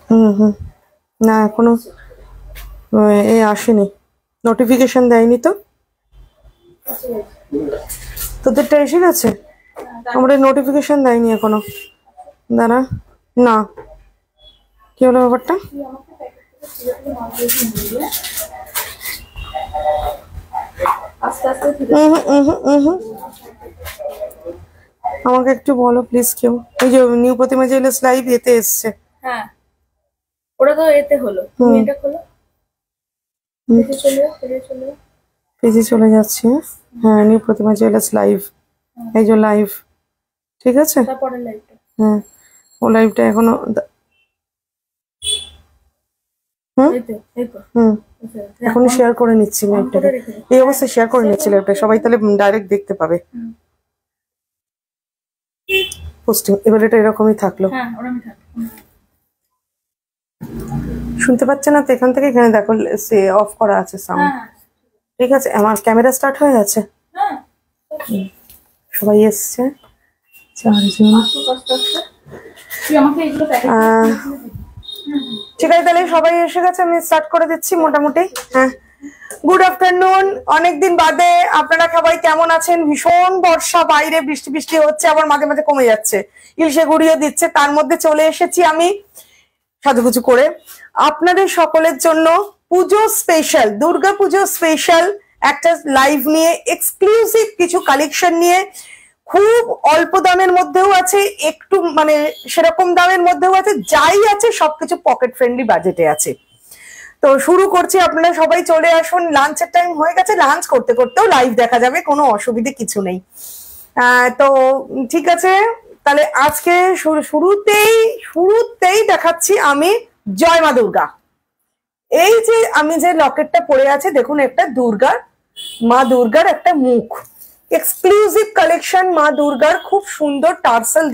হুম না এখনো এ আসেনি, নোটিফিকেশন দেয়নি তো। তোদেরটা এসে গেছে? আমরা নোটিফিকেশন দেয়নি এখনো। দাঁড়া, না কি হলো ব্যাপারটা? আমাকে একটু বলো প্লিজ কেউ। এই যে নিউ প্রতিমা জুয়েলার্স লাইভ এতে এসছে। হ্যাঁ ওটা তো এতে হলো, তুমি এটা খোলো, পেজে চলে যাচ্ছে। হ্যাঁ নিউ প্রতিমা জুয়েলার্স লাইভ, এই যে লাইভ, ঠিক আছে। তারপরের লাইভটা, হ্যাঁ ও লাইভটা এখনো এখন শেয়ার করে নিচ্ছি লাইভটাকে, এই অবস্থায় শেয়ার করে নিচ্ছি লাইভটা, সবাই তাহলে ডাইরেক্ট দেখতে পাবে পোস্টিং। এবার এটা এরকমই থাকলো, শুনতে পাচ্ছে না তো এখান থেকে? এখানে দেখো সে অফ করা আছে সাউন্ড, ঠিক আছে। আমার ক্যামেরা স্টার্ট হয়ে গেছে, সবাই এসছে, চারজন। ঠিক আছে তাহলে সবাই এসে গেছে, আমি স্টার্ট করে দিচ্ছি মোটামুটি। হ্যাঁ গুড আফটারনুন, অনেকদিন বাদে। আপনারা সবাই কেমন আছেন? ভীষণ বর্ষা, বাইরে বৃষ্টি বৃষ্টি হচ্ছে, আবার মাঝে মাঝে কমে যাচ্ছে, ইলশে গুড়িয়ে দিচ্ছে। তার মধ্যে চলে এসেছি আমি সাজুগুজু করে আপনাদের সকলের জন্য পুজো স্পেশাল, দুর্গা পুজো স্পেশাল একটা লাইভ নিয়ে, এক্সক্লুসিভ কিছু কালেকশন নিয়ে। খুব অল্প দামের মধ্যেও আছে, একটু মানে সেরকম দামের মধ্যেও আছে, যাই আছে সবকিছু পকেট ফ্রেন্ডলি বাজেটে আছে। তো শুরু করছি, আপনারা সবাই চলে আসুন। লাঞ্চের টাইম হয়ে গেছে, লাঞ্চ করতে করতেও লাইভ দেখা যাবে, কোনো অসুবিধে কিছু নেই। তো ঠিক আছে, তাহলে আজকে শুরুতেই দেখাচ্ছি আমি জয় মা দুর্গা। এই যে আমি যে লকেটটা পরে আছে দেখুন, একটা মা দুর্গার একটা মুখ, এক্সক্লুসিভ কালেকশন মা দুর্গার, খুব সুন্দর টার্সেল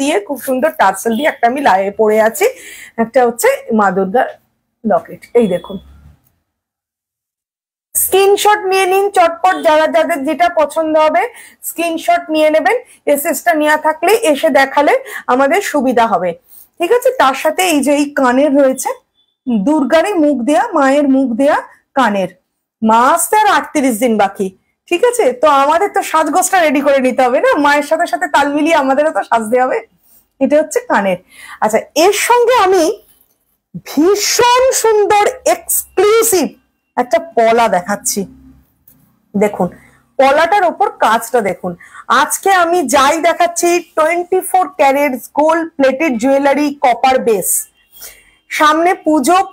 দিয়ে একটা আমি পরে আছি। একটা হচ্ছে মা দুর্গার লকেট, এই দেখুন। স্ক্রিনশট নিয়ে নিন চটপট, যাদের যেটা পছন্দ হবে স্ক্রিনশট নিয়ে নেবেন। এসএসটা নেওয়া থাকলে এসে দেখালে আমাদের সুবিধা হবে, ঠিক আছে। তার সাথে এই যে এই কানের রয়েছে, দুর্গারই মুখ দেয়া, মায়ের মুখ দেয়া কানের। মা আসতে আর 38 দিন বাকি, ঠিক আছে। তো আমাদের তো সাজগোজটা রেডি করে নিতে হবে না, মায়ের সাথে সাথে তাল মিলিয়ে আমাদেরও তো সাজতে হবে। এটা হচ্ছে কানের। আচ্ছা, এর সঙ্গে আমি ভীষণ সুন্দর এক্সক্লুসিভ একটা পলা দেখাচ্ছি, দেখুন পলাটার ওপর কাজটা দেখুন। আজকে আমি যাই দেখাচ্ছি 24 carats gold plated jewellery, copper base. সামনে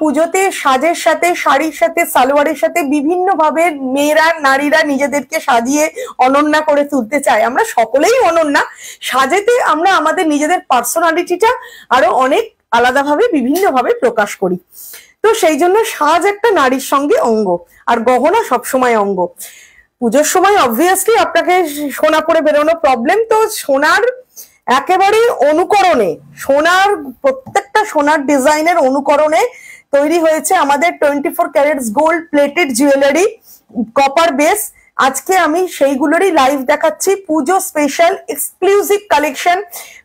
পুজোতে সাজের সাথে, শাড়ির সাথে, সালোয়ারের সাথে বিভিন্ন ভাবে মেয়েরা, নারীরা নিজেদেরকে সাজিয়ে অনন্যা করে তুলতে চায়। আমরা সকলেই অনন্যা, সাজেতে আমরা আমাদের নিজেদের পার্সোনালিটিটা আরো অনেক আলাদাভাবে বিভিন্নভাবে প্রকাশ করি। তো সেই জন্য সাজ একটা নারীর সঙ্গে অঙ্গ, আর গহনা সবসময় অঙ্গ। পুজোর সময় অবভিয়াসলি আপনাকে সোনা পরে বেরোনো প্রবলেম, তো সোনার একেবারে অনুকরণে, প্রত্যেকটা সোনার ডিজাইনের অনুকরণে তৈরি হয়েছে আমাদের 24 carats gold plated jewellery, copper base. আজকে আমি সেইগুলোরই লাইভ দেখাচ্ছি, পুজো স্পেশাল এক্সক্লুসিভ কালেকশন।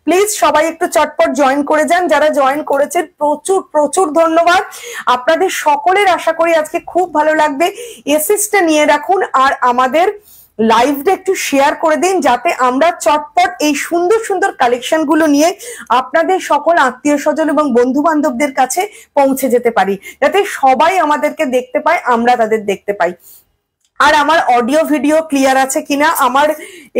প্লিজ সবাই একটু চটপট জয়েন করে যান, যারা জয়েন করেছেন প্রচুর প্রচুর ধন্যবাদ। আপনাদের সকলের আশা করি আজকে খুব ভালো লাগবে। এসএসটা নিয়ে রাখুন আর আমাদের লাইভটা একটু শেয়ার করে দিন, যাতে আমরা চটপট এই সুন্দর সুন্দর কালেকশন গুলো নিয়ে আপনাদের সকল আত্মীয় স্বজন এবং বন্ধু বান্ধবদের কাছে পৌঁছে যেতে পারি, যাতে সবাই আমাদেরকে দেখতে পায়, আমরা তাদের দেখতে পাই। আর আমার অডিও ভিডিও ক্লিয়ার আছে কিনা, আমার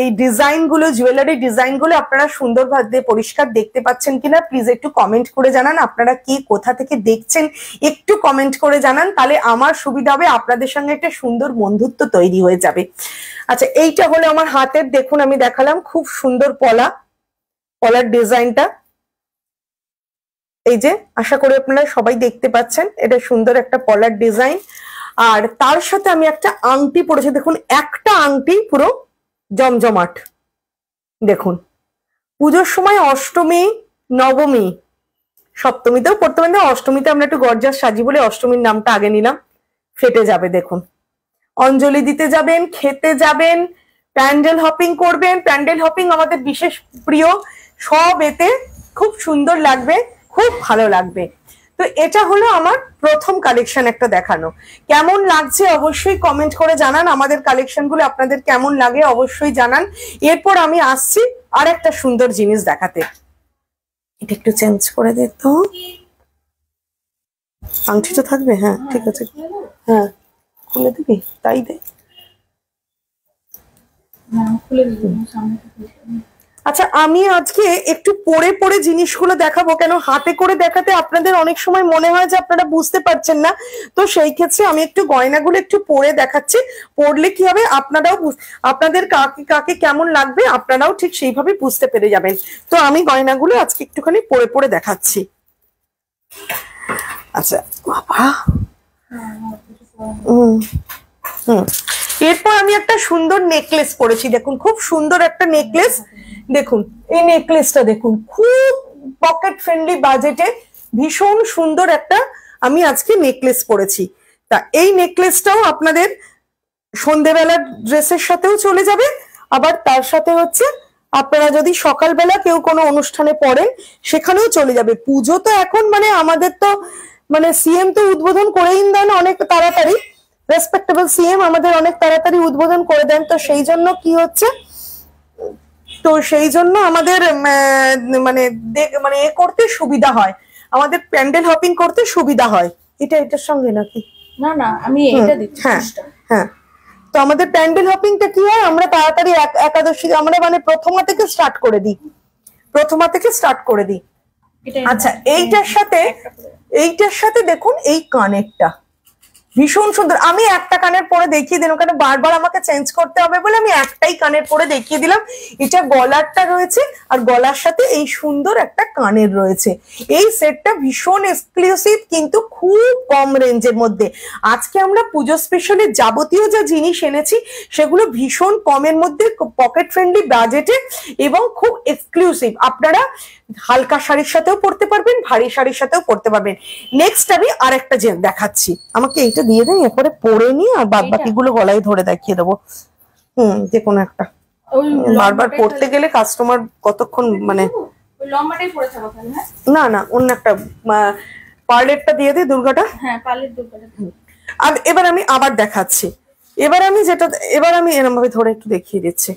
এই ডিজাইন গুলো, জুয়েলারি ডিজাইন গুলো আপনারা সুন্দরভাবে পরিষ্কার দেখতে পাচ্ছেন কিনা, প্লিজ একটু কমেন্ট করে জানান। আপনারা কি কোথা থেকে দেখছেন একটু কমেন্ট করে জানান, তাহলে আমার সুবিধা হবে, আপনাদের সঙ্গে একটা সুন্দর বন্ধুত্ব তৈরি হয়ে যাবে। আচ্ছা, এইটা হলো আমার হাতের, দেখুন আমি দেখালাম খুব সুন্দর পলার ডিজাইনটা, এই যে আশা করি আপনারা সবাই দেখতে পাচ্ছেন, এটা সুন্দর একটা পলার ডিজাইন। আর তার সাথে আমি একটা আংটি পরেছি, দেখুন একটা আংটি পুরো জমজমাট। দেখুন পুজোর সময় অষ্টমী, নবমী, সপ্তমীতেও পড়তে পারেন, অষ্টমীতে আমরা একটু গর্জাস সাজি বলে অষ্টমীর নামটা আগে নিলাম, ফেটে যাবে। দেখুন অঞ্জলি দিতে যাবেন, খেতে যাবেন, প্যান্ডেল হপিং করবেন, প্যান্ডেল হপিং আমাদের বিশেষ প্রিয়, সব এতে খুব সুন্দর লাগবে, খুব ভালো লাগবে। তো এটা হলো আমার প্রথম কালেকশন একটা দেখানো। কেমন লাগছে অবশ্যই কমেন্ট করে জানান, আমাদের কালেকশন গুলো আপনাদের কেমন লাগে অবশ্যই জানান। এরপর আমি আসছি আর একটা সুন্দর জিনিস দেখাতে। এটা একটু চেঞ্জ করে দে তো, আংটিটা থাকবে? হ্যাঁ ঠিক আছে, হ্যাঁ খুলে দিবি, তাই দে। আচ্ছা আমি আজকে একটু পরে পরে জিনিসগুলো দেখাবো, কেন হাতে করে দেখাতে আপনাদের অনেক সময় মনে হয় যে আপনারা বুঝতে পারছেন না। তো সেই ক্ষেত্রে আমি একটু গয়নাগুলো একটু পরে দেখাচ্ছি, পরলে কি হবে আপনারাও আপনাদের কাকে কাকে কেমন লাগবে আপনারাও ঠিক সেইভাবে বুঝতে পেরে যাবেন। তো আমি গয়নাগুলো আজকে একটুখানি পরে পরে দেখাচ্ছি। আচ্ছা বাবা, এরপর আমি একটা সুন্দর নেকলেস পরেছি, দেখুন খুব সুন্দর একটা নেকলেস। দেখুন এই নেকলেসটা দেখুন, খুব পকেট ফ্রেন্ডলি বাজেটে ভীষণ সুন্দর একটা আমি আজকে নেকলেস পরেছি। তা এই নেকলেসটাও আপনাদের সন্ধেবেলার ড্রেসের সাথেও চলে যাবে, আবার তার সাথে হচ্ছে আপনারা যদি সকালবেলা কেউ কোনো অনুষ্ঠানে পড়েন সেখানেও চলে যাবে। পুজো তো এখন মানে আমাদের তো মানে সিএম তো উদ্বোধন করেই দেন অনেক তাড়াতাড়ি, রেসপেক্টেবল সিএম আমাদের অনেক তাড়াতাড়ি উদ্বোধন করে দেন। তো সেই জন্য কি হচ্ছে, তো সেই জন্য আমাদের মানে মানে এ করতে সুবিধা হয়, আমাদের প্যান্ডেল হপিং করতে সুবিধা হয়। এটার সঙ্গে নাকি? না না আমি এটা দিচ্ছি। হ্যাঁ হ্যাঁ, তো আমাদের প্যান্ডেল হপিংটা কি হয়, আমরা তাড়াতাড়ি একাদশী আমরা মানে প্রথমা থেকে স্টার্ট করে দিই। আচ্ছা এইটার সাথে দেখুন এই কানেরটা ভীষণ সুন্দর। আমি একটা কানের পরে দেখিয়ে দিলাম, কারণ বারবার আমাকে চেঞ্জ করতে হবে বলে আমি একটাই কানের পরে দেখিয়ে দিলাম। এটা গলারটা রয়েছে আর গলার সাথে এই সুন্দর একটা কানের রয়েছে। এই সেটটা ভীষণ এক্সক্লুসিভ, কিন্তু খুব কম রেঞ্জের মধ্যে। আজকে আমরা পুজো স্পেশালে যাবতীয় যা জিনিস এনেছি সেগুলো ভীষণ কমের মধ্যে, পকেট ফ্রেন্ডলি বাজেটে এবং খুব এক্সক্লুসিভ। আপনারা হালকা শাড়ির সাথেও পরতে পারবেন, ভারী শাড়ির সাথেও পরতে পারবেন। নেক্সট আমি আরেকটা দেখাচ্ছি, আমাকে এইটা দিয়ে দেন, এরপরে পরে নিই আর বাদ বাকিগুলো গলায় ধরে দেখিয়ে দেবো। যে কোনো একটা, বারবার পড়তে গেলে কাস্টমার কতক্ষণ মানে লম্বাটাই পরে থাকো তাহলে। না না অন্য একটা পার্লেটটা দিয়ে দিই, দুর্গাটা। হ্যাঁ পার্লেট দুর্গাটা। আর এবার আমি আবার দেখাচ্ছি, এবার আমি এরকম ভাবে ধরে একটু দেখিয়ে দিচ্ছি।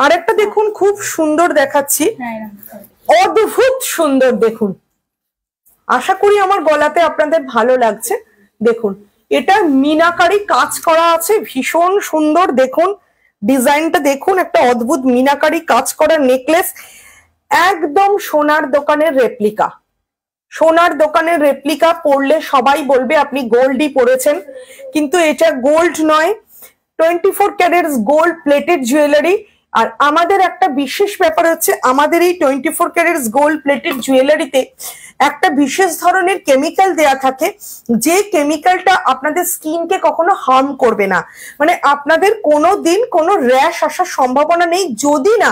আরেকটা দেখুন খুব সুন্দর দেখাচ্ছি, অদ্ভুত সুন্দর। দেখুন আশা করি আমার গলাতে আপনাদের ভালো লাগছে। দেখুন এটা মিনাকারি কাজ করা আছে, ভীষণ সুন্দর। দেখুন ডিজাইনটা দেখুন, একটা অদ্ভুত মিনাকারি কাজ করা নেকলেস, একদম সোনার দোকানের রেপ্লিকা। সোনার দোকানের রেপ্লিকা পরলে সবাই বলবে আপনি গোল্ডই পরেছেন, কিন্তু এটা গোল্ড নয়, 24 ক্যারেটস গোল্ড প্লেটেড জুয়েলারি। আর আমাদের একটা বিশেষ ব্যাপার হচ্ছে, আমাদের এই 24 ক্যারেটস গোল্ড প্লেটেড জুয়েলারিতে একটা বিশেষ ধরনের কেমিক্যাল দেয়া থাকে, যে কেমিক্যালটা আপনাদের স্কিনকে কখনো হার্ম করবে না। মানে আপনাদের কোনো দিন কোনো র্যাশ আসার সম্ভাবনা নেই, যদি না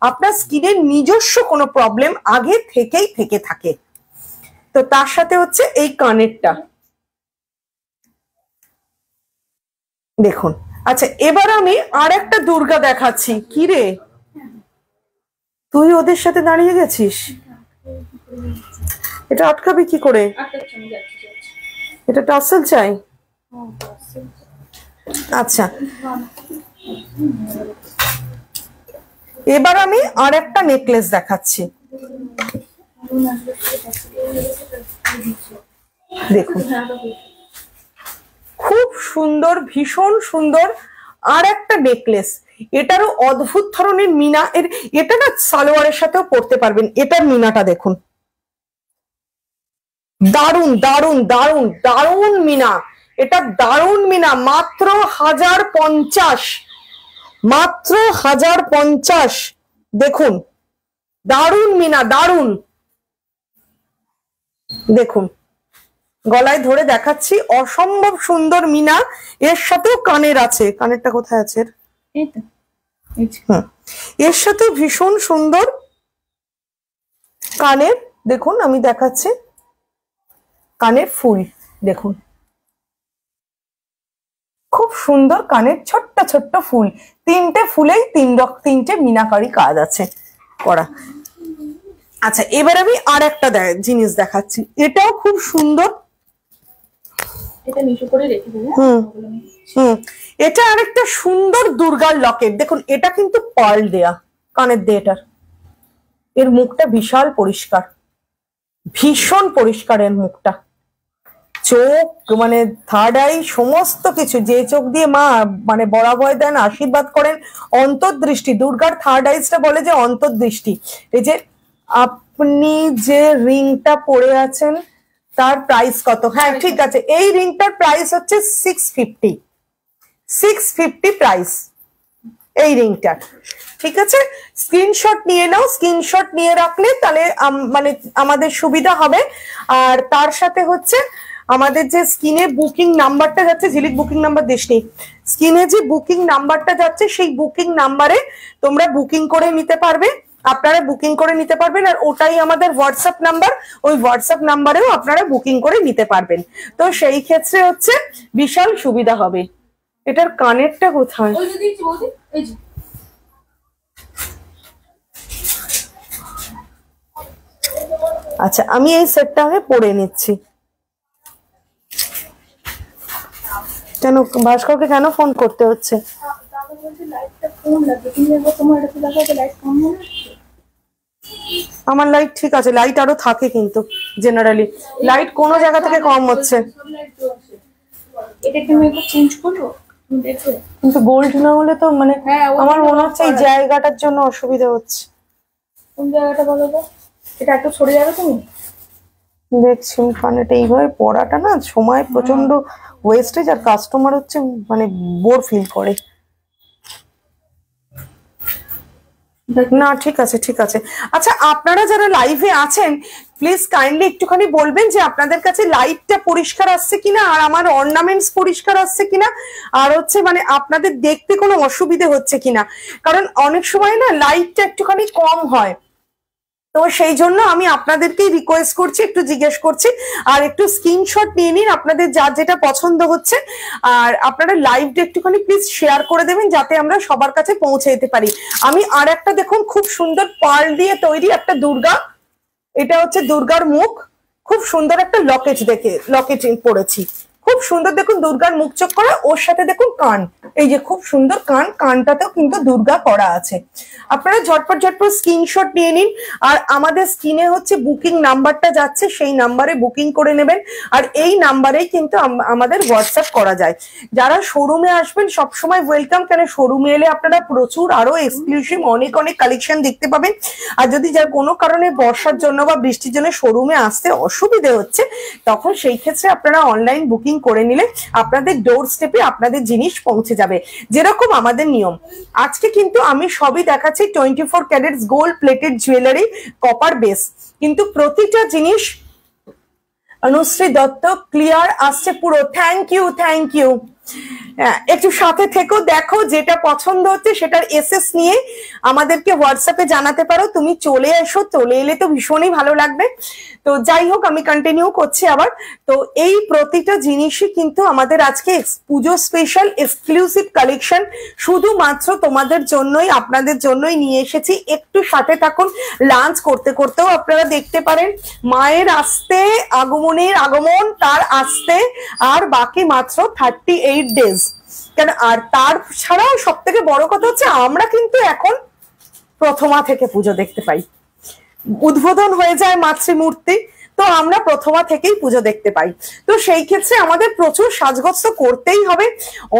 আপনার স্কিনের নিজস্ব কোনো প্রবলেম আগে থেকেই থেকে থাকে। তো তার সাথে হচ্ছে এই কানেরটা দেখুন। আচ্ছা এবার আমি আর একটা দুর্গা দেখাচ্ছি। কি রে তুই ওদের সাথে দাঁড়িয়ে গেছিস, এটা আটকাবি কি করে? এটা টাসেল চাই। আচ্ছা এবার আমি আর একটা নেকলেস দেখাচ্ছি, দেখুন খুব সুন্দর, ভীষণ সুন্দর আর একটা নেকলেস। এটারও অদ্ভুত ধরনের মিনা, এটা না সালোয়ারের সাথেও পরতে পারবেন। এটার মিনাটা দেখুন, দারুন দারুন দারুন দারুন মিনা, এটা দারুন মিনা। মাত্র 1050, মাত্র 1050। দেখুন দারুন মিনা, দারুন। দেখুন গলায় ধরে দেখাচ্ছি, অসম্ভব সুন্দর মিনা। এর সাথেও কানের আছে, কানেরটা কোথায় আছে? এর সাথে ভীষণ সুন্দর কানের। দেখুন আমি দেখাচ্ছি কানের ফুল, দেখুন খুব সুন্দর কানের ছোট্ট ছোট্ট ফুল, তিনটে ফুলেই তিনটে মিনাকারি কাজ আছে করা। আচ্ছা এবার আমি আর একটা জিনিস দেখাচ্ছি, এটাও খুব সুন্দর। এটা নিচু করে রেখে দেবো। এটা আরেকটা সুন্দর দুর্গার লকেট। দেখুন এটা কিন্তু পার্ল দেয়া কানের দিয়ে, এটার এর মুখটা বিশাল পরিষ্কার, ভীষণ পরিষ্কার এর মুখটা, চোখ মানে থার্ড আই সমস্ত কিছু, যে চোখ দিয়ে মা মানে বরাবর দেন আশীর্বাদ করেন, অন্তর্দৃষ্টি, দুর্গার থার্ড আইসটা বলে যে অন্তর্দৃষ্টি। এই যে আপনি যে রিংটা পরে আছেন তার প্রাইস কত? হ্যাঁ ঠিক আছে, এই রিংটার প্রাইস হচ্ছে 650 প্রাইস এই রিংটার। ঠিক আছে, স্ক্রিনশট নিয়ে নাও, স্ক্রিনশট নিয়ে রাখলে তাহলে মানে আমাদের সুবিধা হবে। আর তার সাথে হচ্ছে আমাদের যে স্ক্রিনে বুকিং নাম্বারটা যাচ্ছে, ঝিলিক বুকিং নাম্বার দেশনি, স্ক্রিনে যে বুকিং নাম্বারটা যাচ্ছে সেই বুকিং নাম্বারে তোমরা বুকিং করে নিতে পারবে, আপনারা বুকিং করে নিতে পারবেন। আর ওটাই আমাদের হোয়াটসঅ্যাপ নাম্বার, ওই হোয়াটসঅ্যাপ নাম্বারেও আপনারা বুকিং করে নিতে পারবেন। তো সেই ক্ষেত্রে হচ্ছে বিশাল সুবিধা হবে। এটার কানেরটা কোথায়? আচ্ছা আমি এই সেটটা আগে পরে নিচ্ছি। কেন ভাস্করকে কেন ফোন করতে হচ্ছে? আমার লাইট ঠিক আছে, লাইট আরো থাকে কিন্তু জেনারেলি লাইট কোনো জায়গা থেকে কম হচ্ছে। কিন্তু গোল্ড না হলে তো মানে আমার মনে হচ্ছে এই জায়গাটার জন্য অসুবিধা হচ্ছে। কোন জায়গাটা বলো তো? এটা একটু সরে যাবে তুমি? দেখছি কানেটা এইভাবে পড়াটা না সময় প্রচন্ড ওয়েস্টেজ, আর কাস্টমার হচ্ছে মানে বোর ফিল করে। না ঠিক আছে ঠিক আছে। আচ্ছা আপনারা যারা লাইভে আছেন প্লিজ কাইন্ডলি একটুখানি বলবেন যে আপনাদের কাছে লাইটটা পরিষ্কার আসছে কিনা, আর আমার অর্নামেন্টস পরিষ্কার আসছে কিনা, আর হচ্ছে মানে আপনাদের দেখতে কোনো অসুবিধে হচ্ছে কিনা। কারণ অনেক সময় না লাইটটা একটুখানি কম হয়, তো সেই জন্য আমি আপনাদেরকেই রিকোয়েস্ট করছি, একটু জিজ্ঞেস করছি। আর একটু স্ক্রিনশট নিয়ে নিন আপনাদের যার যেটা পছন্দ হচ্ছে, আর আপনারা লাইভটা একটুখানি প্লিজ শেয়ার করে দেবেন যাতে আমরা সবার কাছে পৌঁছে যেতে পারি। আমি আর একটা দেখুন খুব সুন্দর পার্ল দিয়ে তৈরি একটা দুর্গা, এটা হচ্ছে দুর্গার মুখ, খুব সুন্দর একটা লকেট পড়েছি, খুব সুন্দর দেখুন দুর্গার মুখ চোখ করা, ওর সাথে দেখুন কান, এই যে খুব সুন্দর কান, কানটাতেও কিন্তু দুর্গা করা আছে। আপনারা ঝটপট স্ক্রিনশট নিয়ে নিন। আর আমাদের স্ক্রিনে হচ্ছে বুকিং নাম্বারটা যাচ্ছে, সেই নাম্বারে বুকিং করে নেবেন। আর এই নাম্বারেই কিন্তু আমাদের হোয়াটসঅ্যাপ করা যায়। যারা শোরুমে আসবেন সবসময় ওয়েলকাম, কেন শোরুমে এলে আপনারা প্রচুর আরো এক্সক্লুসিভ অনেক কালেকশন দেখতে পাবেন। আর যদি যার কোনো কারণে বর্ষার জন্য বা বৃষ্টির জন্য শোরুমে আসতে অসুবিধে হচ্ছে, তখন সেই ক্ষেত্রে আপনারা অনলাইন বুকিং করে নিলে আপনাদের ডোর স্টেপে আপনাদের জিনিস পৌঁছে যাবে, যেরকম আমাদের নিয়ম। আজকে কিন্তু আমি সবই দেখাচ্ছি 24 carats gold plated jewellery, copper base, কিন্তু প্রতিটা জিনিস অনুশ্রী দত্ত ক্লিয়ার আসছে পুরো। Thank you. একটু সাথে থেকো, দেখো যেটা পছন্দ হচ্ছে সেটার এসএস নিয়ে আমাদেরকে হোয়াটসঅ্যাপে জানাতে পারো। তুমি চলে এসো, চলে এলে তো ভীষণই ভালো লাগবে। তো যাই হোক আমি কন্টিনিউ করছি আবার। তো এই প্রতিটা জিনিসই কিন্তু আমাদের আজকে পুজো স্পেশাল এক্সক্লুসিভ কালেকশন, শুধুমাত্র তোমাদের জন্যই, আপনাদের জন্যই নিয়ে এসেছি। একটু সাথে থাকুন, লাঞ্চ করতে করতেও আপনারা দেখতে পারেন। মায়ের আসতে আগমন তার আসতে আর বাকি মাত্র 38 ডেজ। কেন আর তার ছাড়াও সব থেকে বড় কথা হচ্ছে আমরা কিন্তু এখন প্রথমা থেকে পুজো দেখতে পাই, উদ্বোধন হয়ে যায় মাতৃমূর্তি, তো আমরা প্রথমা থেকেই পুজো দেখতে পাই। তো সেই ক্ষেত্রে আমাদের প্রচুর সাজগোজ তো করতেই হবে,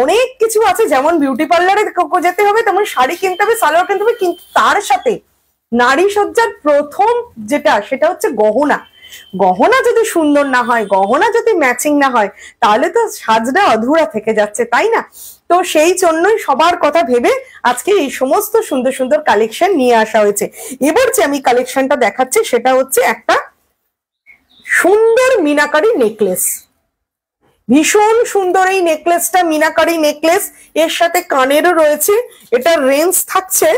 অনেক কিছু আছে, যেমন বিউটি পার্লারে যেতে হবে, তেমন শাড়ি কিনতে হবে, সালোয়ার কিনতে হবে, কিন্তু তার সাথে নারী সজ্জার প্রথম যেটা সেটা হচ্ছে গহনা। গহনা যদি সুন্দর না হয়, গহনা যদি ম্যাচিং না হয়, তাহলে তো সাজটা অধুরা থেকে যাচ্ছে, তাই না? তো সেই জন্যই সবার কথা ভেবে আজকে এই সমস্ত সুন্দর সুন্দর কালেকশন নিয়ে আসা হয়েছে। এবার যে আমি কালেকশনটা দেখাচ্ছি সেটা হচ্ছে একটা সুন্দর মিনাকারি নেকলেস, ভীষণ সুন্দর এই নেকলেসটা, মিনাকারি নেকলেস, এর সাথে কানেরও রয়েছে। এটার রেঞ্জ থাকছে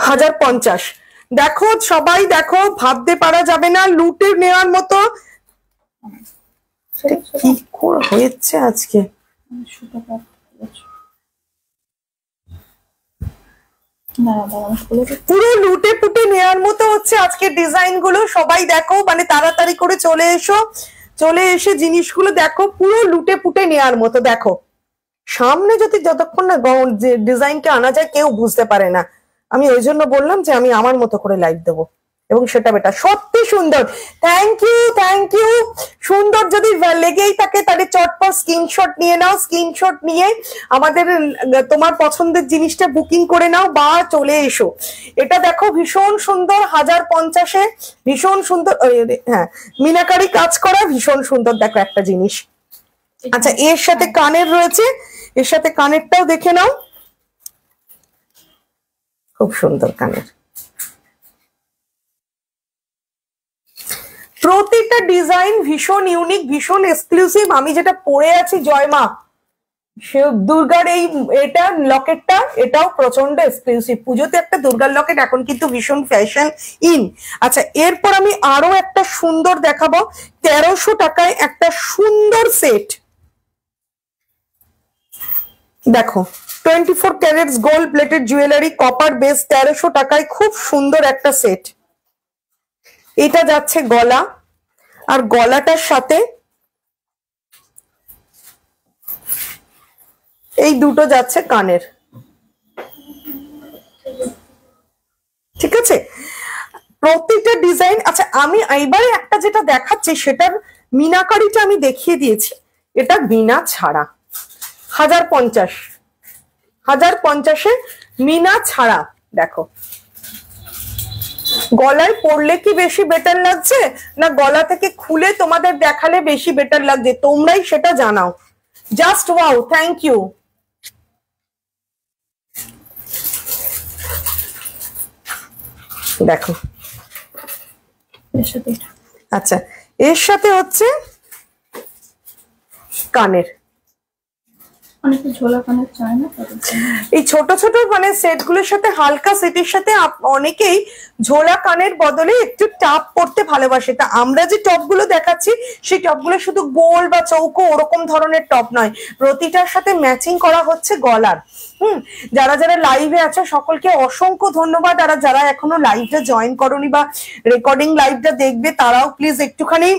1050। দেখো সবাই দেখো, ভাবতে পারা যাবে না, লুটে নেওয়ার মতো। কি করে হয়েছে আজকে, পুরো লুটে পুটে নেওয়ার মতো হচ্ছে। হচ্ছে আজকের ডিজাইন গুলো, সবাই দেখো, মানে তাড়াতাড়ি করে চলে এসো, চলে এসে জিনিসগুলো দেখো, পুরো লুটে পুটে নেওয়ার মতো। দেখো সামনে যদি যতক্ষণ না যে ডিজাইনকে আনা যায় কেউ বুঝতে পারে না। আমি ওই জন্য বললাম যে আমি আমার মতো করে লাইভ দেবো, এবং সেটা বেটা সত্যি সুন্দর। Thank you, thank you. সুন্দর যদি লেগেই থাকে তাহলে চটপট স্ক্রিনশট নিয়ে নাও, স্ক্রিনশট নিয়ে আমাদের তোমার পছন্দের জিনিসটা বুকিং করে নাও বা চলে এসো। এটা দেখো ভীষণ সুন্দর, 1050-এ ভীষণ সুন্দর, হ্যাঁ মিনাকারি কাজ করা, ভীষণ সুন্দর। দেখো একটা জিনিস, আচ্ছা এর সাথে কানের রয়েছে, এর সাথে কানেরটাও দেখে নাও, খুব সুন্দর কানের। প্রতিটা ডিজাইন ভীষণ ইউনিক, ভীষণ এক্সক্লুসিভ। আমি যেটা পরে আছি জয়মা সে দুর্গার এই এটা লকেটটা, এটাও প্রচন্ড এক্সক্লুসিভ। পুজোতে একটা দুর্গার লকেট এখন কিন্তু ভীষণ ফ্যাশন ইন। আচ্ছা এরপর আমি আরো একটা সুন্দর দেখাবো, 1300 টাকায় একটা সুন্দর সেট। দেখো 24 carats gold plated jewellery, copper base, 1300 টাকায় খুব সুন্দর একটা সেট। এটা যাচ্ছে গলা, আর গলাটার সাথে এই দুটো যাচ্ছে কানের, ঠিক আছে প্রতিটা ডিজাইন। আচ্ছা আমি এইবারে একটা যেটা দেখাচ্ছি সেটার মিনাকারিটা আমি দেখিয়ে দিয়েছি, এটা বিনা ছাড়া 1050-এ মিনা ছাড়া। দেখো গলায় পরলে কি বেশি বেটার লাগছে না গলা থেকে খুলে তোমাদের দেখালে বেশি বেটার লাগছে, তোমরাই সেটা জানাও। Just wow, thank you. দেখো আচ্ছা এর সাথে হচ্ছে কানের, অনেকে ঝোলা কানের চায় না, এই ছোট ছোট মানে সেট গুলোর সাথে হালকা সেটের সাথে অনেকেই ঝোলা কানের বদলে একটু টাপ পরতে ভালোবাসে। তা আমরা যে টপ গুলো দেখাচ্ছি সেই টপ গুলো শুধু গোল বা চৌকো ওরকম ধরনের টপ নয়, প্রতিটার সাথে ম্যাচিং করা হচ্ছে গলার। যারা যারা লাইভে আছে সকলকে অসংখ্য ধন্যবাদ। আর যারা এখনো লাইভটা জয়েন করনি বা রেকর্ডিং লাইভটা দেখবে তারাও প্লিজ একটুখানি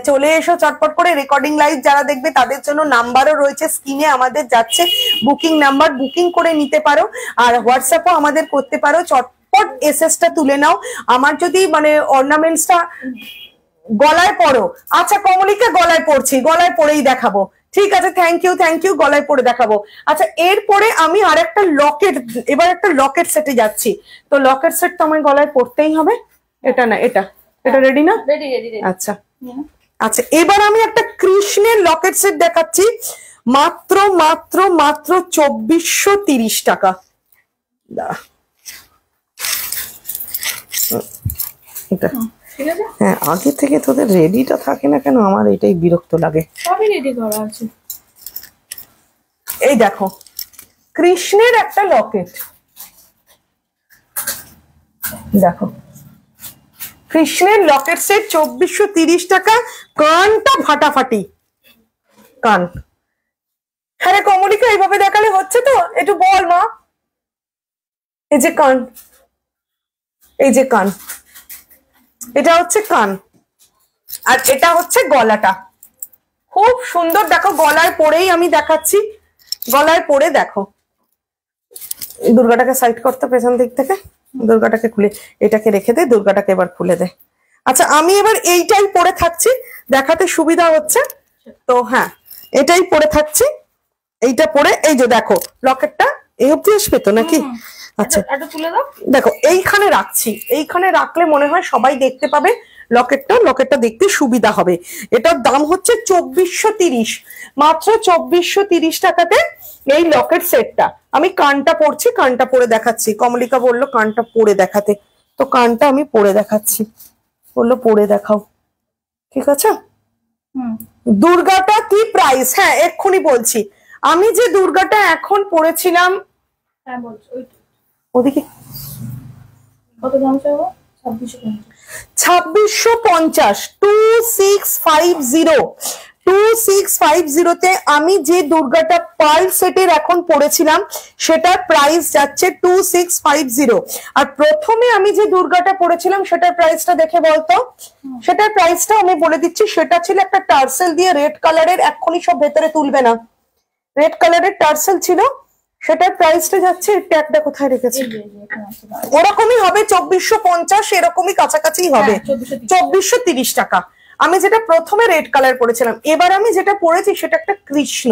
চলে এসো চটপট করে। রেকর্ডিং লাইভ যারা দেখবে তাদের জন্য নাম্বারও রয়েছে স্ক্রিনে আমাদের যাচ্ছে, বুকিং নাম্বার, বুকিং করে নিতে পারো। আর হোয়াটসঅ্যাপও আমাদের করতে পারো, চটপট এসএসটা তুলে নাও। আমার যদি মানে অর্নামেন্টসটা গলায় পরো, আচ্ছা কমলিকা গলায় পরছি, গলায় পরেই দেখাবো, ঠিক আছে থ্যাংক ইউ, থ্যাংক ইউ, গলায় পরে দেখাবো। আচ্ছা এরপরে আমি আর একটা লকেট, এবার একটা লকেট সেটে যাচ্ছি। তো লকেট সেট তো আমার গলায় পরতেই হবে, এটা না এটা, এটা রেডি না? Ready ready. আচ্ছা আচ্ছা এবার আমি একটা কৃষ্ণের লকেট সেট দেখাচ্ছি, মাত্র মাত্র মাত্র 2430 টাকা। এটা হ্যাঁ আগে থেকে তোদের রেডিটা থাকে না কেন, আমার এটাই বিরক্ত লাগে। সবই রেডি করা আছে। এই দেখো কৃষ্ণের একটা লকেট, দেখো কৃষ্ণের লকেট সেট 2430 টাকা। কানটা ফাটাফাটি কান। হ্যাঁ রে কমলিকা এইভাবে দেখালে হচ্ছে তো, একটু বল মা। এই যে কান, এই যে কান, এটা হচ্ছে কান, আর এটা হচ্ছে গলাটা, খুব সুন্দর। দেখো গলায় পরেই আমি দেখাচ্ছি, গলায় পরে দেখো। দুর্গাটাকে সাইড করতে পেছন দিক থেকে, দুর্গাটাকে খুলে এটাকে রেখে দে, দুর্গাটাকে এবার খুলে দে। আচ্ছা আমি এবার এইটাই পরে থাকছি, দেখাতে সুবিধা হচ্ছে তো। হ্যাঁ এটাই পরে থাকছি, এইটা পরে এই যে দেখো লকেটটা এই অব্দি আসবে তো নাকি? আচ্ছা দেখো এইখানে রাখছি, এইখানে রাখলে মনে হয় সবাই দেখতে পাবে লকেটটা, লকেটটা দেখতে সুবিধা হবে। এটার দাম হচ্ছে 2430, মাত্র 2430 টাকাতে এই লকেট সেটটা। আমি কানটা পরছি, কানটা পরে দেখাচ্ছি। কমলিকা বললো কানটা পরে দেখাতে, তো কানটা আমি পরে দেখাচ্ছি, বললো পরে দেখাও, ঠিক আছে। দুর্গাটা কি প্রাইস, হ্যাঁ এক্ষুনি বলছি। আমি যে দুর্গাটা এখন পরেছিলাম, হ্যাঁ বলছো ওদিকে কত দাম চাইবো? 2650। 2650, 2650, 2650 আমি যে দুর্গাটা পার্ল সেটের এখন পড়েছিলাম সেটার প্রাইস যাচ্ছে 2650। আর প্রথমে আমি যে দুর্গাটা পড়েছিলাম সেটার প্রাইসটা দেখে বলতো, সেটার প্রাইসটা আমি বলে দিচ্ছি। সেটা ছিল একটা টার্সেল দিয়ে রেড কালারের, এক্ষুনি সব ভেতরে তুলবে না, রেড কালারের টার্সেল ছিল, সেটার প্রাইসটা যাচ্ছে, ট্যাগটা কোথায় রেখেছি, ওরকমই হবে 2450, এরকমই কাছাকাছি হবে, 2430 টাকা। আমি যেটা প্রথমে রেড কালার পরেছিলাম, এবার আমি যেটা পরেছি সেটা একটা কৃষ্ণ,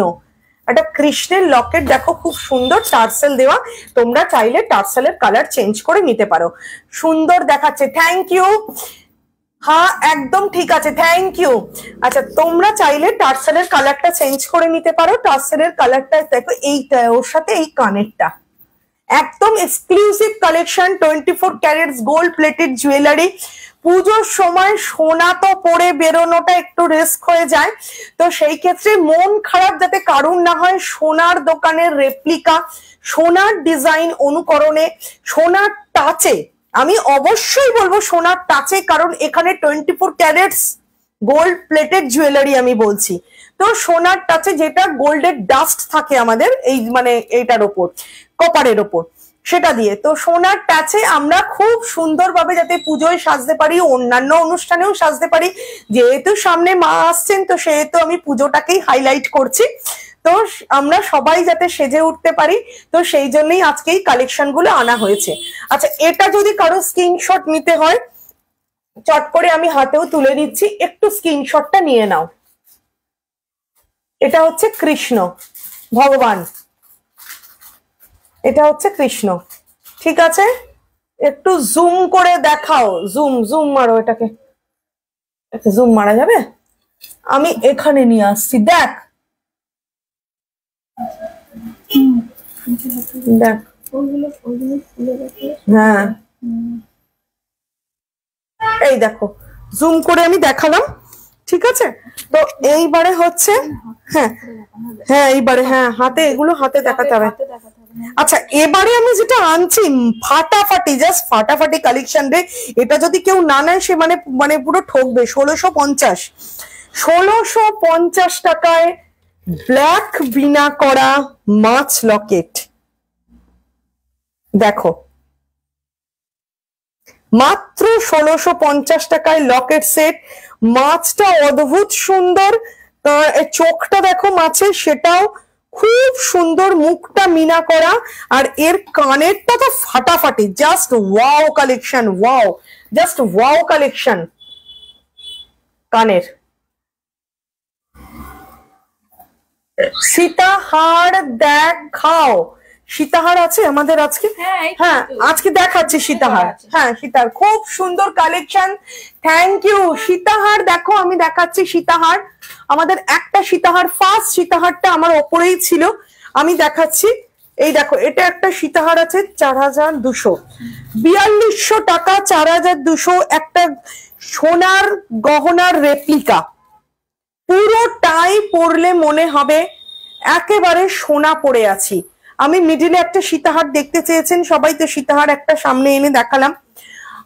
একটা কৃষ্ণের লকেট, দেখো খুব সুন্দর টার্সেল দেওয়া। তোমরা চাইলে টার্সেলের কালার চেঞ্জ করে নিতে পারো, সুন্দর দেখাচ্ছে। থ্যাংক ইউ, হ্যাঁ একদম ঠিক আছে, থ্যাংক ইউ। আচ্ছা তোমরা চাইলে টার্সেলের কালারটা চেঞ্জ করে নিতে পারো। টার্সেলের কালারটা দেখো, এইটা ওর সাথে এই কানেরটা একদম exclusive collection, 24 carats gold plated jewellery. পুজোর সময় সোনা তো পরে বেরোনোটা একটু রিস্ক হয়ে যায়, তো সেই ক্ষেত্রে মন খারাপ যাতে কারুর না হয়, সোনার দোকানের রেপ্লিকা, সোনার ডিজাইন অনুকরণে, সোনার টাচে, আমি অবশ্যই বলবো সোনার টাচে, কারণ এখানে 24 ক্যারেটস গোল্ড প্লেটেড জুয়েলারি আমি বলছি। তো সোনার টাচে যেটা গোল্ডের ডাস্ট থাকে আমাদের এই মানে এইটার ওপর, কপারের ওপর, সেটা দিয়ে, তো সোনার টাচে আমরা খুব সুন্দরভাবে যাতে পুজোয় সাজতে পারি, অন্যান্য অনুষ্ঠানেও সাজতে পারি। যেহেতু সামনে মা আসছেন, তো সেহেতু আমি পুজোটাকেই হাইলাইট করছি, তো আমরা সবাই যাতে সেজে উঠতে পারি, তো সেই জন্যই আজকে এই কালেকশন গুলো আনা হয়েছে। আচ্ছা এটা যদি কারো স্ক্রিনশট নিতে হয়, চট করে আমি হাতেও তুলে দিচ্ছি, একটু স্ক্রিনশটটা নিয়ে নাও। এটা হচ্ছে কৃষ্ণ ভগবান, এটা হচ্ছে কৃষ্ণ, ঠিক আছে? একটু জুম করে দেখাও, জুম জুম মারো, এটাকে জুম মারা যাবে? আমি এখানে নিয়ে আসছি, দেখ দেখ, হ্যাঁ এই দেখো জুম করে আমি দেখালাম, ঠিক আছে? তো এইবারে হচ্ছে, হ্যাঁ হ্যাঁ এইবারে, হ্যাঁ হাতে, এগুলো হাতে দেখাতে হবে। আচ্ছা এবারে আমি যেটা আনছি ফাটাফাটি, জাস্ট ফাটাফাটি কালেকশন রে, এটা যদি কেউ না নেয় সে মানে মানে পুরো ঠকবে। 1650 টাকায় ব্ল্যাক বিনা করা মাছ লকেট, দেখো মাত্র 1650 টাকায় লকেট সেট। মাছটা অদ্ভুত সুন্দর, চোখটা দেখো মাছের, সেটাও খুব সুন্দর, মুখটা মিনা করা, আর এর কানেরটা তো ফাটাফাটি, just wow collection, wow, just wow collection কানের। সীতাহার দেখাও, সীতাহার আছে আমাদের আজকে, হ্যাঁ আজকে দেখাচ্ছি সীতাহার, হ্যাঁ সীতাহার খুব সুন্দর কালেকশন, থ্যাংক ইউ। সীতাহার দেখো আমি দেখাচ্ছি সীতাহার, আমাদের একটা সীতাহার, ফার্স্ট সীতাহারটা আমার ওপরেই ছিল, আমি দেখাচ্ছি। এই দেখো এটা একটা সীতাহার আছে 4200, 4200 টাকা, 4200, একটা সোনার গহনার রেপ্লিকা, পুরোটাই পরলে মনে হবে একেবারে সোনা পরে আছি। আমি মিডিলে একটা সীতাহার দেখতে চেয়েছেন সবাই, তো সীতাহার একটা সামনে এনে দেখালাম।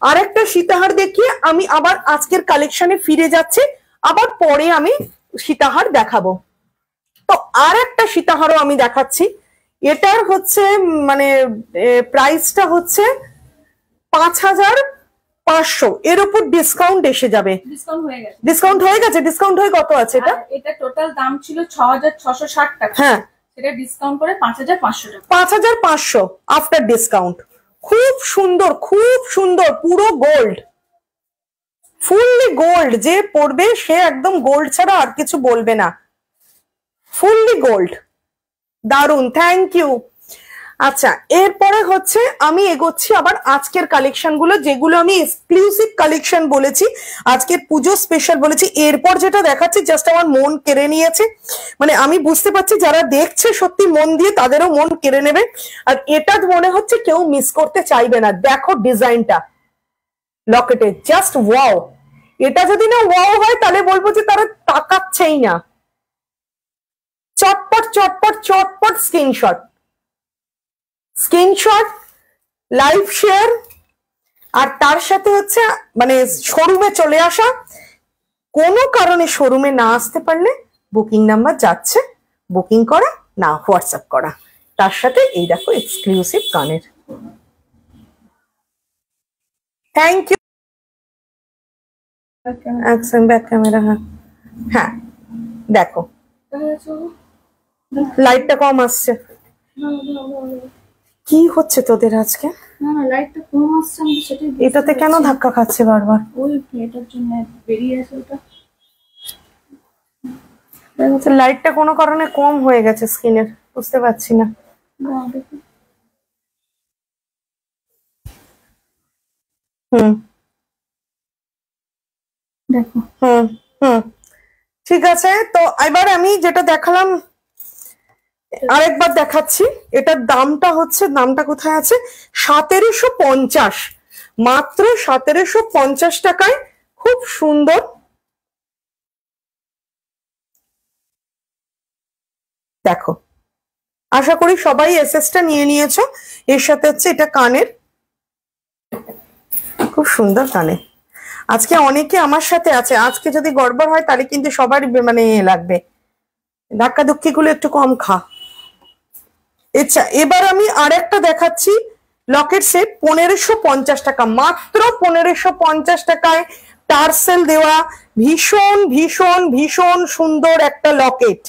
আর একটা সীতাহার দেখিয়ে আমি আবার আজকের কালেকশনে ফিরে যাচ্ছি, আবার পরে আমি সীতাহার দেখাবো। তো আর একটা সীতাহারও আমি দেখাচ্ছি, এটার হচ্ছে মানে প্রাইসটা হচ্ছে 5500, এর উপর ডিসকাউন্ট এসে যাবে। ডিসকাউন্ট হয়ে গেছে, ডিসকাউন্ট হয়ে কত আছে এটা? এটা টোটাল দাম ছিল 6660 টাকা, হ্যাঁ সেটা ডিসকাউন্ট করে 5500 টাকা, 5500 আফটার ডিসকাউন্ট। খুব সুন্দর, খুব সুন্দর, পুরো গোল্ড, ফুললি গোল্ড, যে পরবে সে একদম গোল্ড ছাড়া আর কিছু বলবে না, ফুললি গোল্ড, দারুন, থ্যাংক ইউ। আচ্ছা এরপরে হচ্ছে আমি এগোচ্ছি আবার আজকের কালেকশন গুলো, যেগুলো আমি এক্সক্লুসিভ কালেকশন বলেছি, আজকের পুজো স্পেশাল বলেছি। এরপর যেটা দেখাচ্ছি জাস্ট আমার মন কেড়ে নিয়েছে, মানে আমি বুঝতে পারছি যারা দেখছে সত্যি মন দিয়ে তাদেরও মন কেড়ে নেবে, আর এটা মনে হচ্ছে কেউ মিস করতে চাইবে না। দেখো ডিজাইনটা লকেটে, জাস্ট ওয়াও, এটা যদি না ওয়াও হয় তাহলে বলবো যে তারা তাকাচ্ছেই না। চটপট চটপট চটপট স্ক্রিনশট, স্ক্রিনশট, লাইভ শেয়ার, আর তার সাথে হচ্ছে মানে শোরুমে চলে আসা। কোনো কারণে শোরুমে না আসতে পারলে বুকিং নাম্বার যাচ্ছে, বুকিং করা না হোয়াটসঅ্যাপ করা। তার সাথে এই দেখো এক্সক্লুসিভ কানের। Thank you. Back camera. হ্যাঁ দেখো লাইটটা কম আসছে। কি হচ্ছে তোদের আজকে? না লাইটটা কম আসছে, আমি সেটাই এটাতে কেন ধাক্কা খাচ্ছে বারবার? ওই এটার জন্য বেরিয়ে আসে ওটা। লাইটটা কোনো কারণে কম হয়ে গেছে স্ক্রিনের, বুঝতে পারছি না। দেখো ঠিক আছে। তো এবার আমি যেটা দেখালাম আরেকবার দেখাচ্ছি। এটার দামটা হচ্ছে, দামটা কোথায় আছে, 1750, মাত্র 1750 টাকায় খুব সুন্দর দেখো। আশা করি সবাই এসএসটা নিয়ে নিয়েছো। এর সাথে হচ্ছে এটা কানের, খুব সুন্দর কানে। আজকে অনেকে আমার সাথে আছে, আজকে যদি গড়বড় হয় তাহলে কিন্তু সবারই মানে লাগবে। ধাক্কা ধুক্কি গুলো একটু কম খা। আচ্ছা এবার আমি আরেকটা দেখাচ্ছি লকেট সেট, 1550 টাকা, মাত্র 1550 টাকায় টার্সেল দেওয়া ভীষণ ভীষণ ভীষণ সুন্দর একটা লকেট।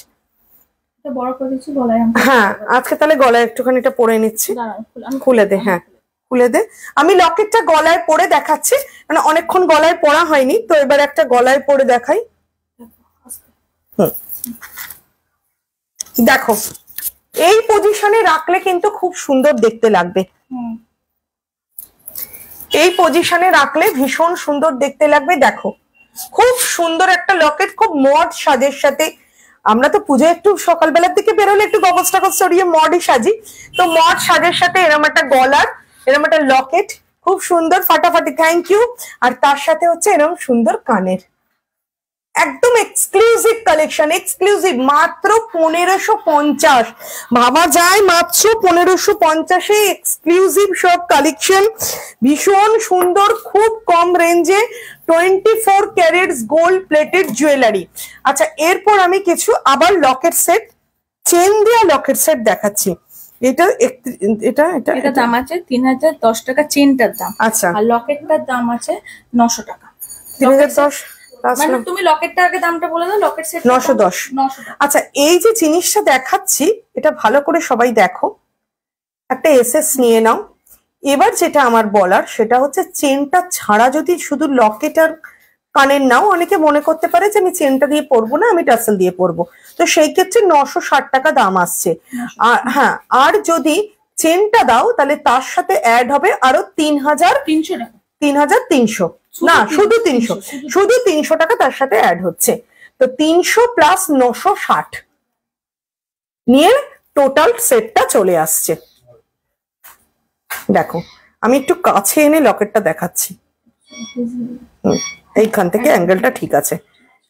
বড় করে দিচ্ছি গলায়। হ্যাঁ আজকে তাহলে গলায় একটুখানি এটা পরে নিচ্ছি। খুলে দে, হ্যাঁ খুলে দে। আমি লকেটটা গলায় পরে দেখাচ্ছি, মানে অনেকক্ষণ গলায় পরা হয়নি, তো এবার একটা গলায় পরে দেখাই। দেখো এই পজিশনে রাখলে কিন্তু খুব সুন্দর দেখতে লাগবে। এই পজিশনে রাখলে ভীষণ সুন্দর দেখতে লাগবে। দেখো খুব সুন্দর একটা লকেট, খুব মড সাজের সাথে। আমরা তো পুজো একটু সকালবেলার দিকে বেরোলে একটু গগজ টাগজ সরিয়ে মডই সাজি, তো মড সাজের সাথে এরম একটা গলার, এরম একটা লকেট খুব সুন্দর ফাটাফাটি। Thank you. আর তার সাথে হচ্ছে এরম সুন্দর কানের, একদম এক্সক্লুসিভ কালেকশন, এক্সক্লুসিভ, মাত্র 1550। ভাবা যায় মাত্র 1550-এ এক্সক্লুসিভ সব কালেকশন, ভীষণ সুন্দর, খুব কম রেঞ্জে, 24 ক্যারেটস গোল্ড প্লেটেড জুয়েলারি। আচ্ছা এরপর আমি কিছু আবার লকেট সেট, চেন দেওয়া লকেট সেট দেখাচ্ছি। এটা এটা এটা এটা দাম আছে 3010 টাকা চেনটার দাম। আচ্ছা আর লকেটটার দাম আছে 900 টাকা। 3010 মানে তুমি লকেটটা আগে দামটা বলে দাও। লকেট সেট 910। আচ্ছা এই যে জিনিসটা দেখাচ্ছি এটা ভালো করে সবাই দেখো, একটা এসএস নিয়ে নাও। এবার যেটা আমার বলার সেটা হচ্ছে চেনটা ছাড়া যদি শুধু লকেট আর কানের নাও, অনেকে মনে করতে পারে যে আমি চেনটা দিয়ে পরবো না, আমি টাসেল দিয়ে পরবো, তো সেই ক্ষেত্রে 960 টাকা দাম আসছে। আর হ্যাঁ, আর যদি চেনটা দাও তাহলে তার সাথে অ্যাড হবে আরো 3300 টাকা, 3300 না, শুধু 300, শুধু 300 টাকা তার সাথে অ্যাড হচ্ছে। তো 300 প্লাস 960 নিয়ে টোটাল সেটটা চলে আসছে। দেখো আমি একটু কাছে এনে লকেটটা দেখাচ্ছি, এইখান থেকে অ্যাঙ্গেলটা ঠিক আছে।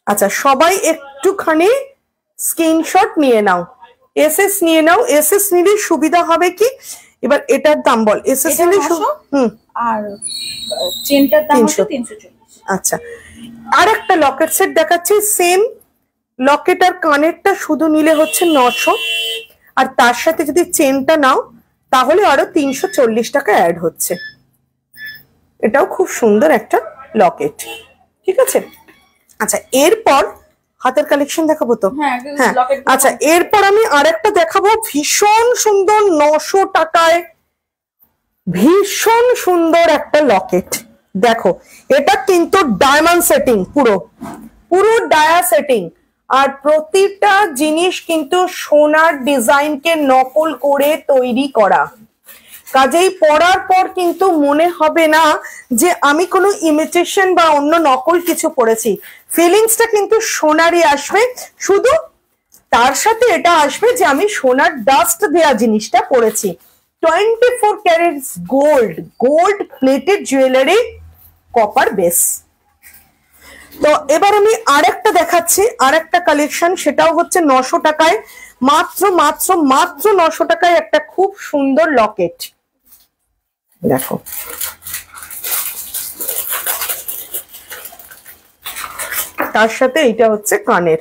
আচ্ছা সবাই একটুখানি স্ক্রিনশট নিয়ে নাও, এসএস নিয়ে নাও। এসএস নিলে সুবিধা হবে কি, এবার এটার দাম বল। এসএস নিলে আর চেনটার দাম হচ্ছে 340। আচ্ছা আর একটা লকেট সেট দেখাচ্ছি, সেম লকেট আর কানেরটা শুধু নিলে হচ্ছে 900, আর তার সাথে যদি চেনটা নাও তাহলে আরো 340 টাকা অ্যাড হচ্ছে। এটাও খুব সুন্দর একটা লকেট, ঠিক আছে। আচ্ছা এরপর হাতের কালেকশন দেখাবো তো। হ্যাঁ আচ্ছা এরপর আমি আরেকটা দেখাবো, ভীষণ সুন্দর 900 টাকায় ভীষণ সুন্দর একটা লকেট। দেখো এটা কিন্তু ডায়মন্ড সেটিং, পুরো পুরো ডায়া সেটিং, আর প্রতিটা জিনিস কিন্তু সোনার ডিজাইনকে নকল করে তৈরি করা। কাজেই পরার পর কিন্তু মনে হবে না যে আমি কোনো ইমিটেশন বা অন্য নকল কিছু পরেছি, ফিলিংসটা কিন্তু সোনারই আসবে। শুধু তার সাথে এটা আসবে যে আমি সোনার ডাস্ট দেওয়া জিনিসটা পরেছি। 24 carats gold plated jewellery, copper base. তো এবার আমি আরেকটা দেখাচ্ছি, আরেকটা কালেকশন, সেটাও হচ্ছে 900 টাকায়, মাত্র মাত্র মাত্র 900 টাকায় একটা খুব সুন্দর লকেট। দেখো তার সাথে এইটা হচ্ছে কানের,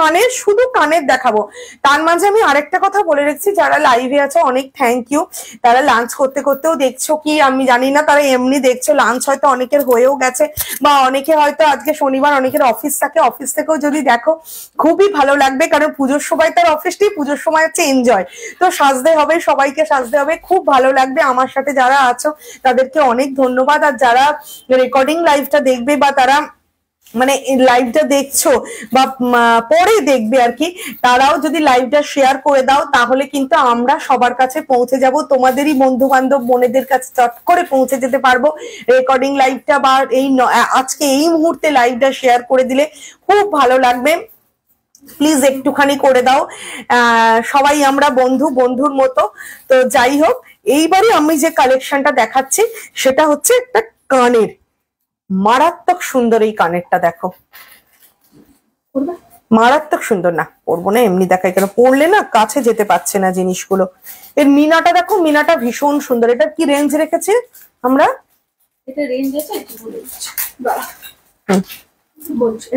কানের, শুধু কানের দেখাবো। তার মাঝে আমি আরেকটা কথা বলে রাখছি, যারা লাইভে আছে অনেক থ্যাংক ইউ। তারা লাঞ্চ করতে করতেও দেখছো কি আমি জানি না, তারা এমনি দেখছো। লাঞ্চ হয়তো অনেকের হয়েও গেছে, বা অনেকে হয়তো আজকে শনিবার অনেকের অফিস থাকে, অফিস থেকেও যদি দেখো খুবই ভালো লাগবে, কারণ পুজোর সময় তার অফিসটি, পুজোর সময় হচ্ছে এনজয়। তো সাজতে হবে, সবাইকে সাজতে হবে, খুব ভালো লাগবে। আমার সাথে যারা আছো তাদেরকে অনেক ধন্যবাদ। আর যারা রেকর্ডিং লাইভটা দেখবে, বা তারা মানে লাইভটা দেখছো বা পরে দেখবে আর কি, তারাও যদি লাইভটা শেয়ার করে দাও তাহলে কিন্তু আমরা সবার কাছে পৌঁছে যাব, তোমাদেরই বন্ধু বান্ধব বোনেদের কাছে চট করে পৌঁছে যেতে পারবো। রেকর্ডিং লাইভটা বা এই আজকে এই মুহূর্তে লাইভটা শেয়ার করে দিলে খুব ভালো লাগবে। প্লিজ একটুখানি করে দাও, সবাই আমরা বন্ধু, বন্ধুর মতো। তো যাই হোক, এইবারে আমি যে কালেকশনটা দেখাচ্ছি সেটা হচ্ছে একটা কানের, মারাত্মক সুন্দর এই কানেরটা দেখো, মারাত্মক সুন্দর। না পরবো না, এমনি দেখাই, কেন পরলে না কাছে যেতে পারছে না জিনিসগুলো। এর মিনাটা দেখো, মিনাটা ভীষণ সুন্দর। এটা কি রেঞ্জ রেখেছে আমরা? এটা রেঞ্জ আছে কি বলে বলছি,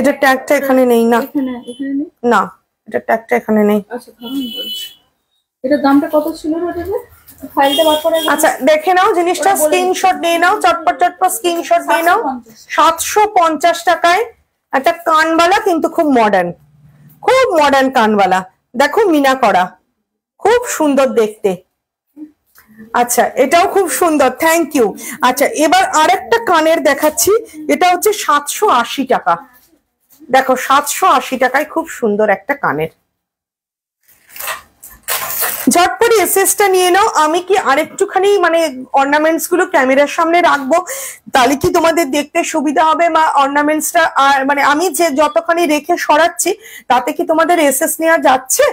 এটা ট্যাগটা এখানে নেই না, এখানে নেই না এটা ট্যাগটা এখানে নেই। আচ্ছা ভালো বলছি। এটা দামটা কত ছিল ওটাতে? ফাইলটা বার করে আচ্ছা দেখে নাও জিনিসটা, স্ক্রিনশট নিয়ে নাও, চটপট চটপট স্ক্রিনশট নিয়ে নাও। 750 টাকায় একটা কানবালা, কিন্তু খুব মডার্ন, খুব মডার্ন কানবালা। দেখো মিনা করা, খুব সুন্দর দেখতে। আচ্ছা এটাও খুব সুন্দর, থ্যাংক ইউ। আচ্ছা এবার আরেকটা কানের দেখাচ্ছি, এটা হচ্ছে 780 টাকা। দেখো 780 টাকায় খুব সুন্দর একটা কানের। ঝটপট এসএসটা নিয়ে নাও। আমি কি আরেকটুখানি মানে অর্নামেন্টস গুলো ক্যামেরার সামনে রাখবো, তাহলে কি তোমাদের দেখতে সুবিধা হবে? বা অর্নামেন্টসটা মানে আমি যে যতখানি রেখে সরাচ্ছি তাতে কি তোমাদের এসএস নেওয়া যাচ্ছে?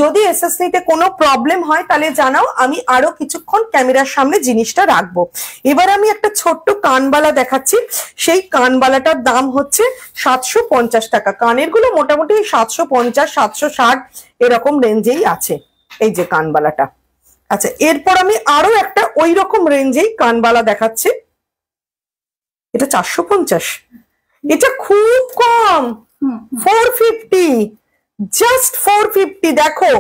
যদি এসএস নিতে কোনো প্রবলেম হয় তাহলে জানাও, আমি আরো কিছুক্ষণ ক্যামেরার সামনে জিনিসটা রাখবো। এবার আমি একটা ছোট্ট কানবালা দেখাচ্ছি, সেই কানবালাটার দাম হচ্ছে 750 টাকা। কানের গুলো মোটামুটি 750 760 এরকম রেঞ্জেই আছে এই যে কানবালাটা। আচ্ছা এরপর আমি আরো একটা ওই রকম রেঞ্জেই কানবালা দেখাচ্ছি, এটা 450, এটা খুব কম, 450, জাস্ট 450। দেখো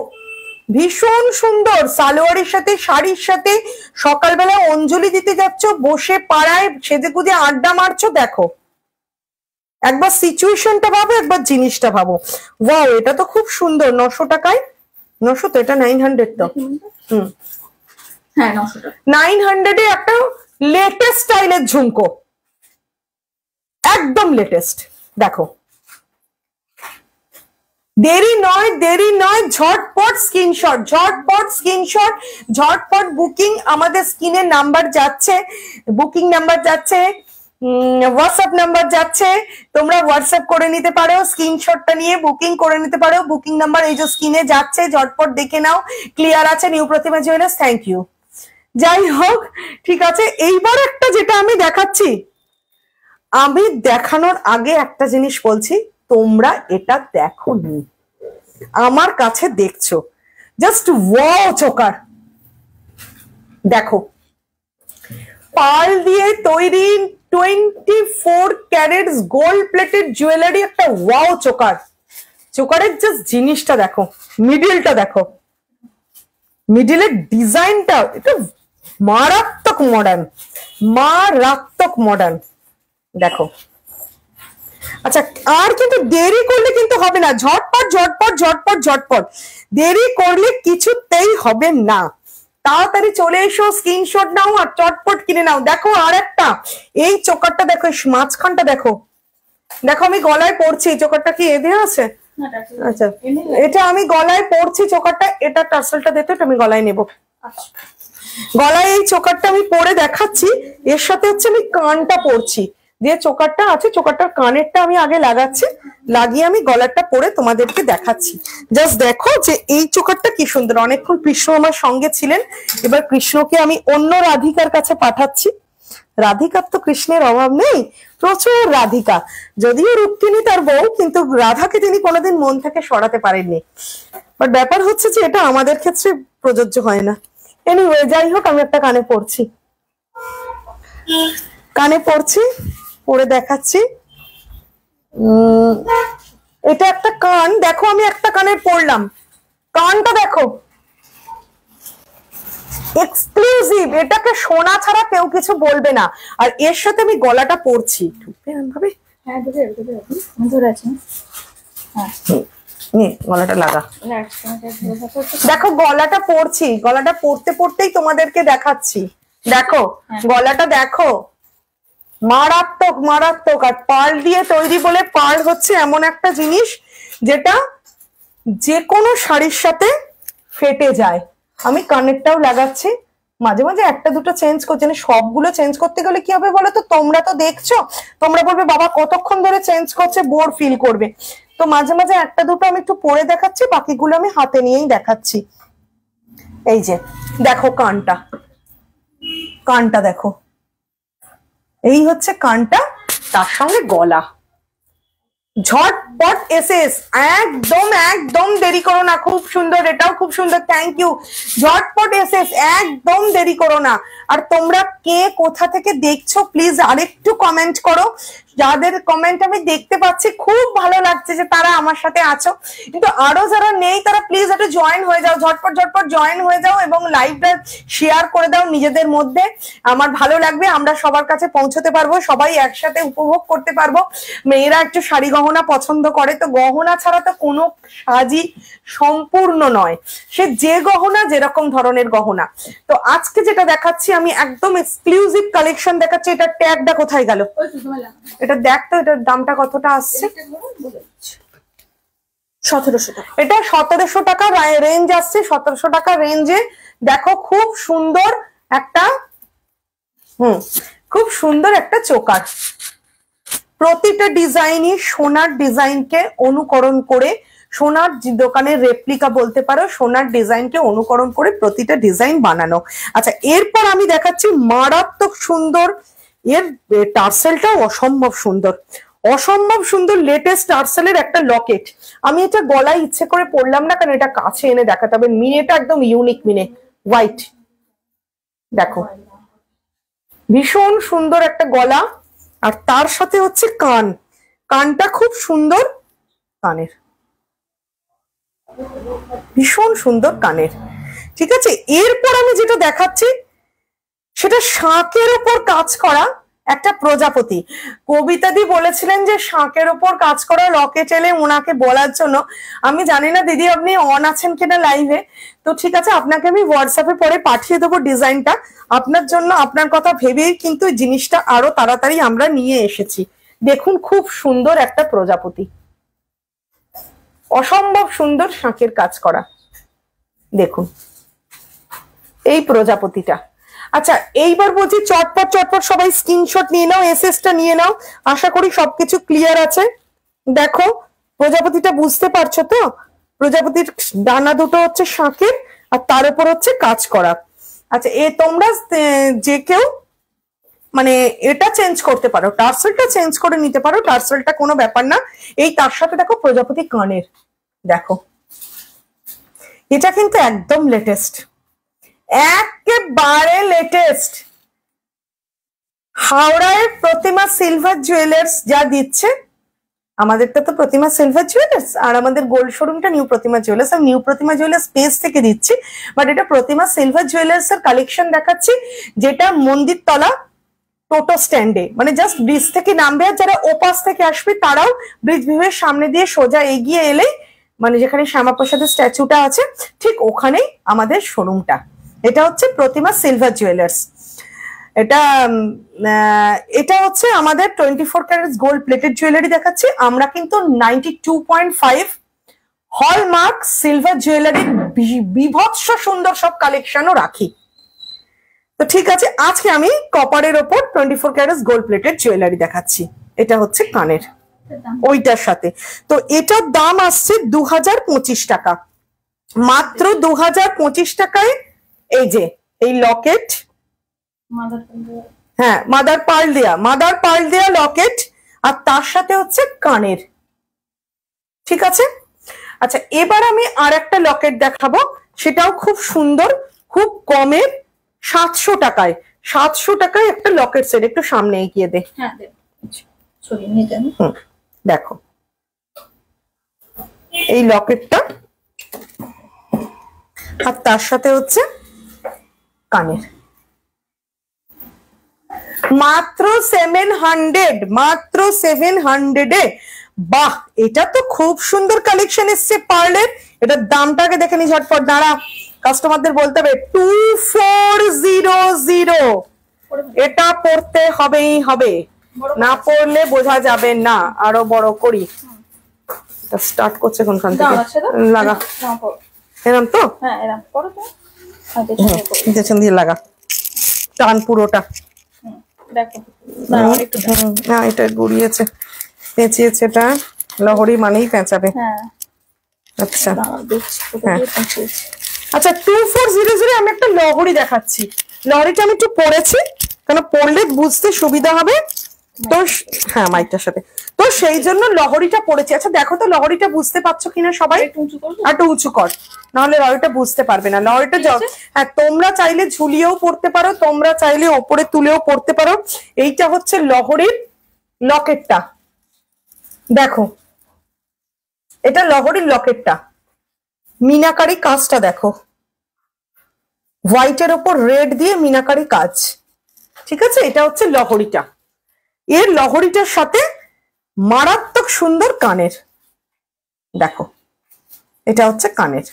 ভীষণ সুন্দর, সালোয়ারের সাথে শাড়ির সাথে সকালবেলা অঞ্জলি দিতে যাচ্ছ, বসে পাড়ায় সেজে গুজে আড্ডা মারছো, দেখো একবার সিচুয়েশনটা ভাবো, একবার জিনিসটা ভাবো। ওয়াও এটা তো খুব সুন্দর। 900 টাকায়, 900 তো, এটা 900 তো। হ্যাঁ 900 টাকা। 900 এ একটা লেটেস্ট স্টাইলের ঝুমকো, একদম লেটেস্ট। দেখো দেরি নয়, দেরি নয়, ঝটপট স্ক্রিনশট, ঝটপট স্ক্রিনশট, ঝটপট বুকিং। আমাদের স্ক্রিনের নাম্বার যাচ্ছে, বুকিং নাম্বার যাচ্ছে, হোয়াটসঅ্যাপ নাম্বার যাচ্ছে, তোমরা হোয়াটসঅ্যাপ করে নিতে পারো, স্ক্রিনশটটা নিয়ে বুকিং করে নিতে পারো। বুকিং নাম্বার এই যে স্ক্রিনে যাচ্ছে, ঝটপট দেখে নাও। ক্লিয়ার আছে new Pratima jewellers, thank you. যাই হোক ঠিক আছে, এইবার একটা যেটা আমি দেখাচ্ছি, আমি দেখানোর আগে একটা জিনিস বলছি, তোমরা এটা দেখোনি, আমার কাছে দেখছো, জাস্ট ওয়াও চোকার। দেখো পার্ল দিয়ে তৈরি 24 ক্যারেটস গোল্ড প্লেটেড জুয়েলারি, একটা ওয়াও চোকার। চোকারের জাস্ট জিনিসটা দেখো, মিডিলটা দেখো, মিডিলের ডিজাইনটা এটা মারাত্মক মডার্ন, মারাত্মক মডার্ন। দেখো আচ্ছা আর কিন্তু দেরি করলে কিন্তু হবে না, ঝটপট ঝটপট ঝটপট ঝটপট, দেরি করলে কিছুতেই হবে না। তাড়াতাড়ি চলে এসো, স্ক্রিনশট নাও আর চটপট কিনে নাও। দেখো আর একটা, এই চোকারটা দেখো, মাঝখানটা দেখো, দেখো আমি গলায় পরছি, চোকারটা কি এদের আছে? আচ্ছা এটা আমি গলায় পরছি চোকারটা, এটা টাসেলটা দেখো, এটা আমি গলায় নেবো। গলায় এই চোকারটা আমি পরে দেখাচ্ছি, এর সাথে হচ্ছে আমি কানটা পরছি, যে চোকারটা আছে চোকারটার কানেরটা আমি আগে লাগাচ্ছি, লাগিয়ে আমি গলাটা পরে তোমাদেরকে দেখাচ্ছি। জাস্ট দেখো যে এই চোকারটা কি সুন্দর। অনেকক্ষণ কৃষ্ণ আমার সঙ্গে ছিলেন, এবার কৃষ্ণকে আমি অন্য রাধিকার কাছে পাঠাচ্ছি। রাধিকার তো কৃষ্ণের অভাব নেই, প্রচুর রাধিকা, যদিও রুক্মিণী তার বউ, কিন্তু রাধাকে তিনি কোনোদিন মন থেকে সরাতে পারেননি। বাট ব্যাপার হচ্ছে যে এটা আমাদের ক্ষেত্রে প্রযোজ্য হয় না। এনিওয়ে যাই হোক, আমি একটা কানে পড়ছি, কানে পড়ছি, পরে দেখাচ্ছি। এটা একটা কান, দেখো আমি একটা কানের পরলাম, কানটা দেখো এক্সক্লুসিভ, এটাকে সোনা ছাড়া কেউ কিছু বলবে না। আর এর সাথে আমি গলাটা পরছি ভাবে, হ্যাঁ ধরে আছে, হ্যাঁ গলাটা লাগা, দেখো গলাটা পরছি, গলাটা পরতে পরতেই তোমাদেরকে দেখাচ্ছি, দেখো গলাটা দেখো, মারাত্মক মারাত্মক। আর পার্ল দিয়ে তৈরি বলে, পার্ল হচ্ছে এমন একটা জিনিস যেটা যে কোনো শাড়ির সাথে ফেটে যায়। আমি কানেরটাও লাগাচ্ছি, মাঝে মাঝে একটা দুটো চেঞ্জ করছি, মানে সবগুলো চেঞ্জ করতে গেলে কি হবে বলো তো, তোমরা তো দেখছো, তোমরা বলবে বাবা কতক্ষণ ধরে চেঞ্জ করছে, বোর ফিল করবে। তো মাঝে মাঝে একটা দুটো আমি একটু পরে দেখাচ্ছি, বাকিগুলো আমি হাতে নিয়েই দেখাচ্ছি। এই যে দেখো কানটা, কানটা দেখো, এই হচ্ছে কানটা, তার সঙ্গে গলা, ঝটপট এসএস, একদম একদম দেরি করো না, খুব সুন্দর, এটাও খুব সুন্দর, থ্যাংক ইউ। ঝটপট এসএস, একদম দেরি করো না। আর তোমরা কে কোথা থেকে দেখছো প্লিজ আরেকটু কমেন্ট করো, যাদের কমেন্ট আমি দেখতে পাচ্ছি খুব ভালো লাগছে যে তারা আমার সাথে আছো, কিন্তু আরো যারা নেই তারা প্লিজ একটু জয়েন হয়ে যাও, ঝটপট ঝটপট জয়েন হয়ে যাও এবং লাইভটা শেয়ার করে দাও নিজেদের মধ্যে, আমার ভালো লাগবে, আমরা সবার কাছে পৌঁছতে পারবো, সবাই একসাথে উপভোগ করতে পারবো। মেয়েরা একটু শাড়ি গহনা পছন্দ করে, তো গহনা ছাড়া তো কোনো সাজই সম্পূর্ণ নয়, সে যে গহনা যেরকম ধরনের গহনা। তো আজকে যেটা দেখাচ্ছি আমি একদম এক্সক্লুসিভ কালেকশন দেখাচ্ছি। এটা ট্যাগটা কোথায় গেল, এটা দেখ তো, এটার দামটা কতটা আসছে, 1700 টাকা। এটা 1700 টাকা রেঞ্জ আসছে, 1700 টাকা রেঞ্জে দেখো খুব সুন্দর একটা, খুব সুন্দর একটা চোকার, প্রতিটা ডিজাইনই সোনার ডিজাইনকে অনুকরণ করে, সোনার দোকানের রেপ্লিকা বলতে পারো, সোনার ডিজাইনকে অনুকরণ করে প্রতিটা ডিজাইন বানানো। আচ্ছা এরপর আমি দেখাচ্ছি মারাত্মক সুন্দর, এর টার্সেলটাও অসম্ভব সুন্দর, অসম্ভব সুন্দর লেটেস্ট টার্সেলের একটা লকেট। আমি এটা গলায় ইচ্ছে করে পরলাম না, কারণ এটা কাছে এনে দেখাতে হবে, মিনেটা একদম ইউনিক মিনে, হোয়াইট, দেখো ভীষণ সুন্দর একটা গলা, আর তার সাথে হচ্ছে কান, কানটা খুব সুন্দর, কানের ভীষণ সুন্দর কানের। ঠিক আছে, এরপর আমি যেটা দেখাচ্ছি সেটা শাঁখের উপর কাজ করা একটা প্রজাপতি। কবিতাদি বলেছিলেন যে শাঁখের উপর কাজ করা লকেট এলে ওনাকে বলার জন্য, আমি জানি না দিদি আপনি অন আছেন কিনা লাইভে, তো ঠিক আছে আপনাকে আমি হোয়াটসঅ্যাপে পরে পাঠিয়ে দেবো ডিজাইনটা, আপনার জন্য, আপনার কথা ভেবেই কিন্তু জিনিসটা আরো তাড়াতাড়ি আমরা নিয়ে এসেছি। দেখুন খুব সুন্দর একটা প্রজাপতি, অসম্ভব সুন্দর শাঁখের কাজ করা, দেখুন এই প্রজাপতিটা। আচ্ছা এইবার বলছি চটপট চটপট সবাই স্ক্রিনশট নিয়ে নাও, এসএসটা নিয়ে নাও, আশা করি সবকিছু ক্লিয়ার আছে। দেখো প্রজাপতিটা বুঝতে পারছো তো, প্রজাপতির ডানা দুটো হচ্ছে শাঁখের, আর তার উপর হচ্ছে কাজ করা। আচ্ছা তোমরা যে কেউ মানে এটা চেঞ্জ করতে পারো, টার্সেলটা চেঞ্জ করে নিতে পারো, টার্সেলটা কোনো ব্যাপার না। এই তার সাথে দেখো প্রজাপতি কানের, দেখো এটা কিন্তু একদম লেটেস্ট, একেবারে লেটেস্ট। হাওড়ায় প্রতিমা সিলভার জুয়েলার্স যা দিচ্ছে, আমাদেরটা তো প্রতিমা সিলভার জুয়েলার্স, আর আমাদের গোল্ড শোরুমটা নিউ প্রতিমা জুয়েলার্স, আর নিউ প্রতিমা জুয়েলার্স পেজ থেকে দিচ্ছি, বাট এটা প্রতিমা সিলভার জুয়েলার্স এর কালেকশন দেখাচ্ছি, যেটা মন্দির তলা টোটো স্ট্যান্ডে, মানে জাস্ট ব্রিজ থেকে নামবে, আর যারা ওপাশ থেকে আসবে তারাও ব্রিজ ভিউয়ের সামনে দিয়ে সোজা এগিয়ে এলেই, মানে যেখানে শ্যামাপ্রসাদের স্ট্যাচুটা আছে ঠিক ওখানেই আমাদের শোরুমটা। এটা হচ্ছে প্রতিমা সিলভার জুয়েলার্স, এটা হচ্ছে আমাদের 24 ক্যারেটস গোল্ড প্লেটেড জুয়েলারি দেখাচ্ছি। আমরা কিন্তু 92.5 হলমার্ক সিলভার জুয়েলারির বিভৎস সুন্দর সব কালেকশনও রাখি। তো ঠিক আছে, আজকে আমি কপারের ওপর 24 ক্যারেটস গোল্ড প্লেটেড জুয়েলারি দেখাচ্ছি। এটা হচ্ছে কানের ওইটার সাথে, তো এটার দাম আসছে 2025 টাকা, মাত্র 2025 টাকায়। এই যে এই লকেট, হ্যাঁ মাদার পার্ল দেয়া লকেট, আর তার সাথে হচ্ছে কানের। ঠিক আছে, আচ্ছা এবার আমি আর একটা লকেট দেখাবো, সেটাও খুব সুন্দর, খুব কমের, 700 টাকায়। 700 টাকায় একটা লকেট সেট, একটু সামনে এগিয়ে দে, দেখো এই লকেটটা, আর তার সাথে হচ্ছে কানের। মাত্র 700, মাত্র 700 এ। বাহ, এটা তো খুব সুন্দর কালেকশন এসছে পার্লের। এটার দামটাকে দেখে নি ঝটপট, দাঁড়া, কাস্টমারদের বলতে হবে 2400। এটা পড়তে হবেই হবে, না পড়লে বোঝা যাবে না। আরো বড় করি, স্টার্ট করছে কোনখান থেকে, লাগা এরম তো, হ্যাঁ এরকম করো তো, পেছন দিয়ে লাগা, টান পুরোটা। দেখো না এটা গড়িয়েছে, পেঁচিয়েছে, এটা লহরি মানেই পেঁচাবে। আচ্ছা হ্যাঁ, আচ্ছা 2400 আমি একটা লহরি দেখাচ্ছি। লহরিটা আমি একটু পড়েছি, কারণ পড়লে বুঝতে সুবিধা হবে তো। হ্যাঁ মাইকটার সাথে তো, সেই জন্য লহরিটা পড়েছি। আচ্ছা দেখো তো লহরিটা বুঝতে পারছো কিনা সবাই, একটু উঁচু কর, নাহলে লহরিটা বুঝতে পারবে না। লহরিটা হ্যাঁ, তোমরা চাইলে ঝুলিয়েও পড়তে পারো, তোমরা চাইলে ওপরে তুলেও পড়তে পারো। এইটা হচ্ছে লহরির লকেটটা, দেখো এটা লহরির লকেটটা, মিনাকারি কাজটা দেখো, হোয়াইটের ওপর রেড দিয়ে মিনাকারি কাজ। ঠিক আছে, এটা হচ্ছে লহরিটা। এর লহরিটার সাথে মারাত্মক সুন্দর কানের, দেখো এটা হচ্ছে কানের।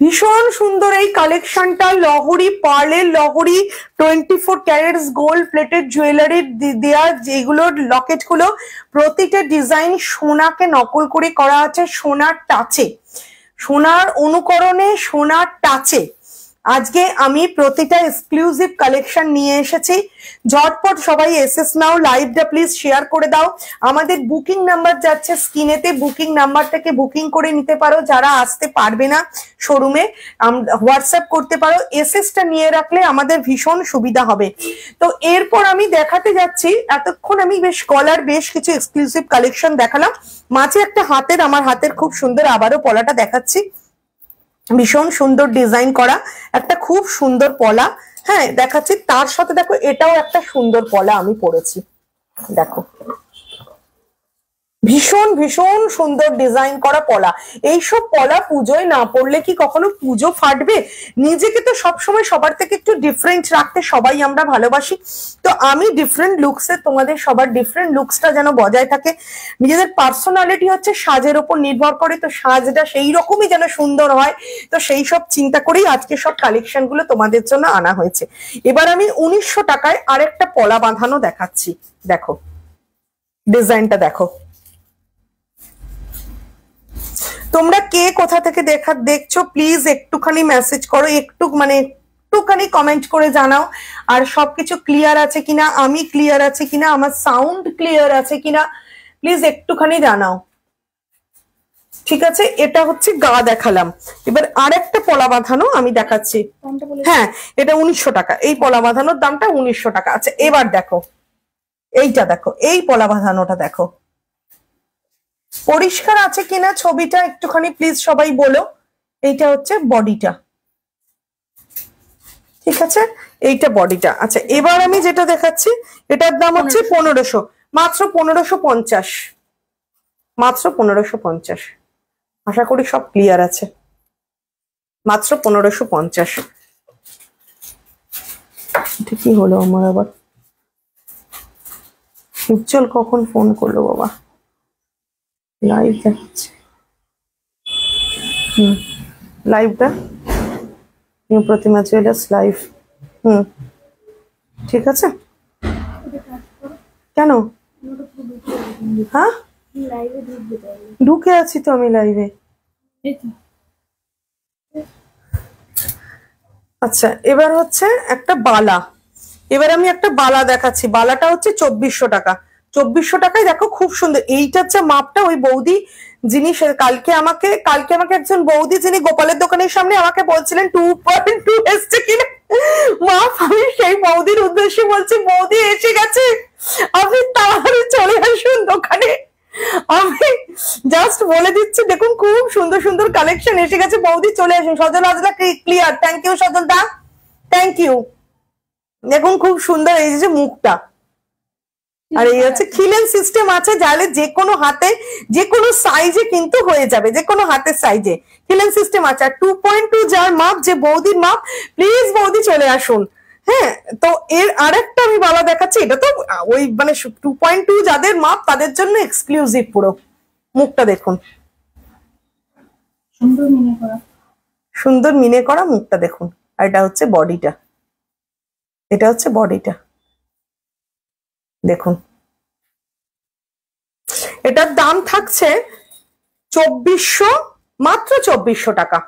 ভীষণ সুন্দর এই কালেকশনটা। লহরি, পার্লের লহরি, 24 ক্যারেটস গোল্ড প্লেটেড জুয়েলারির দেওয়া যেগুলো লকেট গুলো, প্রতিটা ডিজাইন সোনাকে নকল করে করা আছে, সোনার টাচে, সোনার অনুকরণে, সোনার টাচে। আজকে আমি প্রতিটা এক্সক্লুসিভ কালেকশন নিয়ে এসেছি। ঝটপট সবাই এসএস নাও, লাইভটা প্লিজ শেয়ার করে দাও। আমাদের বুকিং নাম্বার যাচ্ছে স্ক্রিনেতে, বুকিং নাম্বারটাকে বুকিং করে নিতে পারো। যারা আসতে পারবে না শোরুমে, হোয়াটসঅ্যাপ করতে পারো। এসএসটা নিয়ে রাখলে আমাদের ভীষণ সুবিধা হবে। তো এরপর আমি দেখাতে যাচ্ছি, এতক্ষণ আমি বেশ গলার বেশ কিছু এক্সক্লুসিভ কালেকশন দেখালাম, মাঝে একটা হাতের, আমার হাতের খুব সুন্দর, আবারও পলাটা দেখাচ্ছি। ভীষণ সুন্দর ডিজাইন করা একটা খুব সুন্দর পলা, হ্যাঁ দেখাচ্ছি। তার সাথে দেখো এটাও একটা সুন্দর পলা আমি পরেছি, দেখো ভীষণ ভীষণ সুন্দর ডিজাইন করা পলা। এইসব পলা পুজোয় না পড়লে কি কখনো পুজো ফাটবে? নিজেকে তো সবসময় সবার থেকে একটু ডিফারেন্ট রাখতে সবাই আমরা ভালোবাসি। তো আমি ডিফারেন্ট লুকসে, তোমাদের সবার ডিফারেন্ট লুকসটা যেন বজায় থাকে। নিজেদের পার্সোনালিটি হচ্ছে সাজের উপর নির্ভর করে, তো সাজটা সেই রকমই যেন সুন্দর হয়। তো সেই সব চিন্তা করেই আজকে সব কালেকশন গুলো তোমাদের জন্য আনা হয়েছে। এবার আমি 1900 টাকায় আরেকটা পলা বাঁধানো দেখাচ্ছি, দেখো ডিজাইনটা দেখো। তোমরা কে কোথা থেকে দেখছো প্লিজ একটুখানি মেসেজ করো, একটুখানি কমেন্ট করে জানাও। আর সবকিছু ক্লিয়ার আছে কিনা, আমি ক্লিয়ার আছে কিনা, আমার সাউন্ড ক্লিয়ার আছে কিনা প্লিজ একটুখানি জানাও। ঠিক আছে, এটা হচ্ছে গা দেখালাম। এবার আরেকটা পলা বাঁধানো আমি দেখাচ্ছি। হ্যাঁ এটা 1900 টাকা, এই পলা বাঁধানোর দামটা 1900 টাকা। আচ্ছা এবার দেখো এইটা, দেখো এই পলা বাঁধানোটা দেখো, পরিষ্কার আছে কিনা ছবিটা একটুখানি প্লিজ সবাই বলো। এইটা হচ্ছে বডিটা, ঠিক আছে, এইটা বডিটা। আচ্ছা এবার আমি যেটা দেখাচ্ছি এটার দাম হচ্ছে 1500, মাত্র 1550, মাত্র 1550। আশা করি সব ক্লিয়ার আছে, মাত্র 1550। এটা কি হলো আমার আবার? উজ্জ্বল কখন ফোন করলো বাবা? লাইভ দেখাচ্ছে, লাইভটা নিউ প্রতিমা জুয়েলার্স লাইভ। ঠিক আছে, কেন? হ্যাঁ ঢুকে আছি তো আমি লাইভে। আচ্ছা এবার হচ্ছে একটা বালা, এবার আমি একটা বালা দেখাচ্ছি। বালাটা হচ্ছে 2400 টাকা। 2400 টাকায় দেখো খুব সুন্দর। এইটার যে মাপটা, ওই বৌদি যিনি কালকে আমাকে একজন বৌদি যিনি গোপালের দোকানের সামনে আমাকে বলছিলেন 2.2 এসছে কিনা মাপ, আমি সেই বৌদির উদ্দেশ্যে বলছি বৌদি এসে গেছে, আপনি তাড়াতাড়ি চলে আসুন দোকানে। আমি জাস্ট বলে দিচ্ছি, দেখুন খুব সুন্দর সুন্দর কালেকশন এসে গেছে, বৌদি চলে আসুন। সজল আজলা clear, thank you Sajal da, thank you. দেখুন খুব সুন্দর এই যে মুখটা, আর এই হচ্ছে খিলেন সিস্টেম আছে, যাহলে যে কোনো হাতে যে কোনো সাইজে কিন্তু হয়ে যাবে, যে কোনো হাতের সাইজে খিলেন সিস্টেম আছে। আর 2.2 যার মাপ, যে বৌদির মাপ, প্লিজ বৌদি চলে আসুন। হ্যাঁ, তো এর আরেকটা আমি বালা দেখাচ্ছি, এটা তো ওই মানে 2.2 যাদের মাপ তাদের জন্য এক্সক্লুসিভ পুরো। মুখটা দেখুন, সুন্দর মিনে করা, সুন্দর মিনে করা মুখটা দেখুন। আর এটা হচ্ছে বডিটা, এটা হচ্ছে বডিটা দেখুন। এটার দাম থাকছে 2400, মাত্র 2400 টাকা,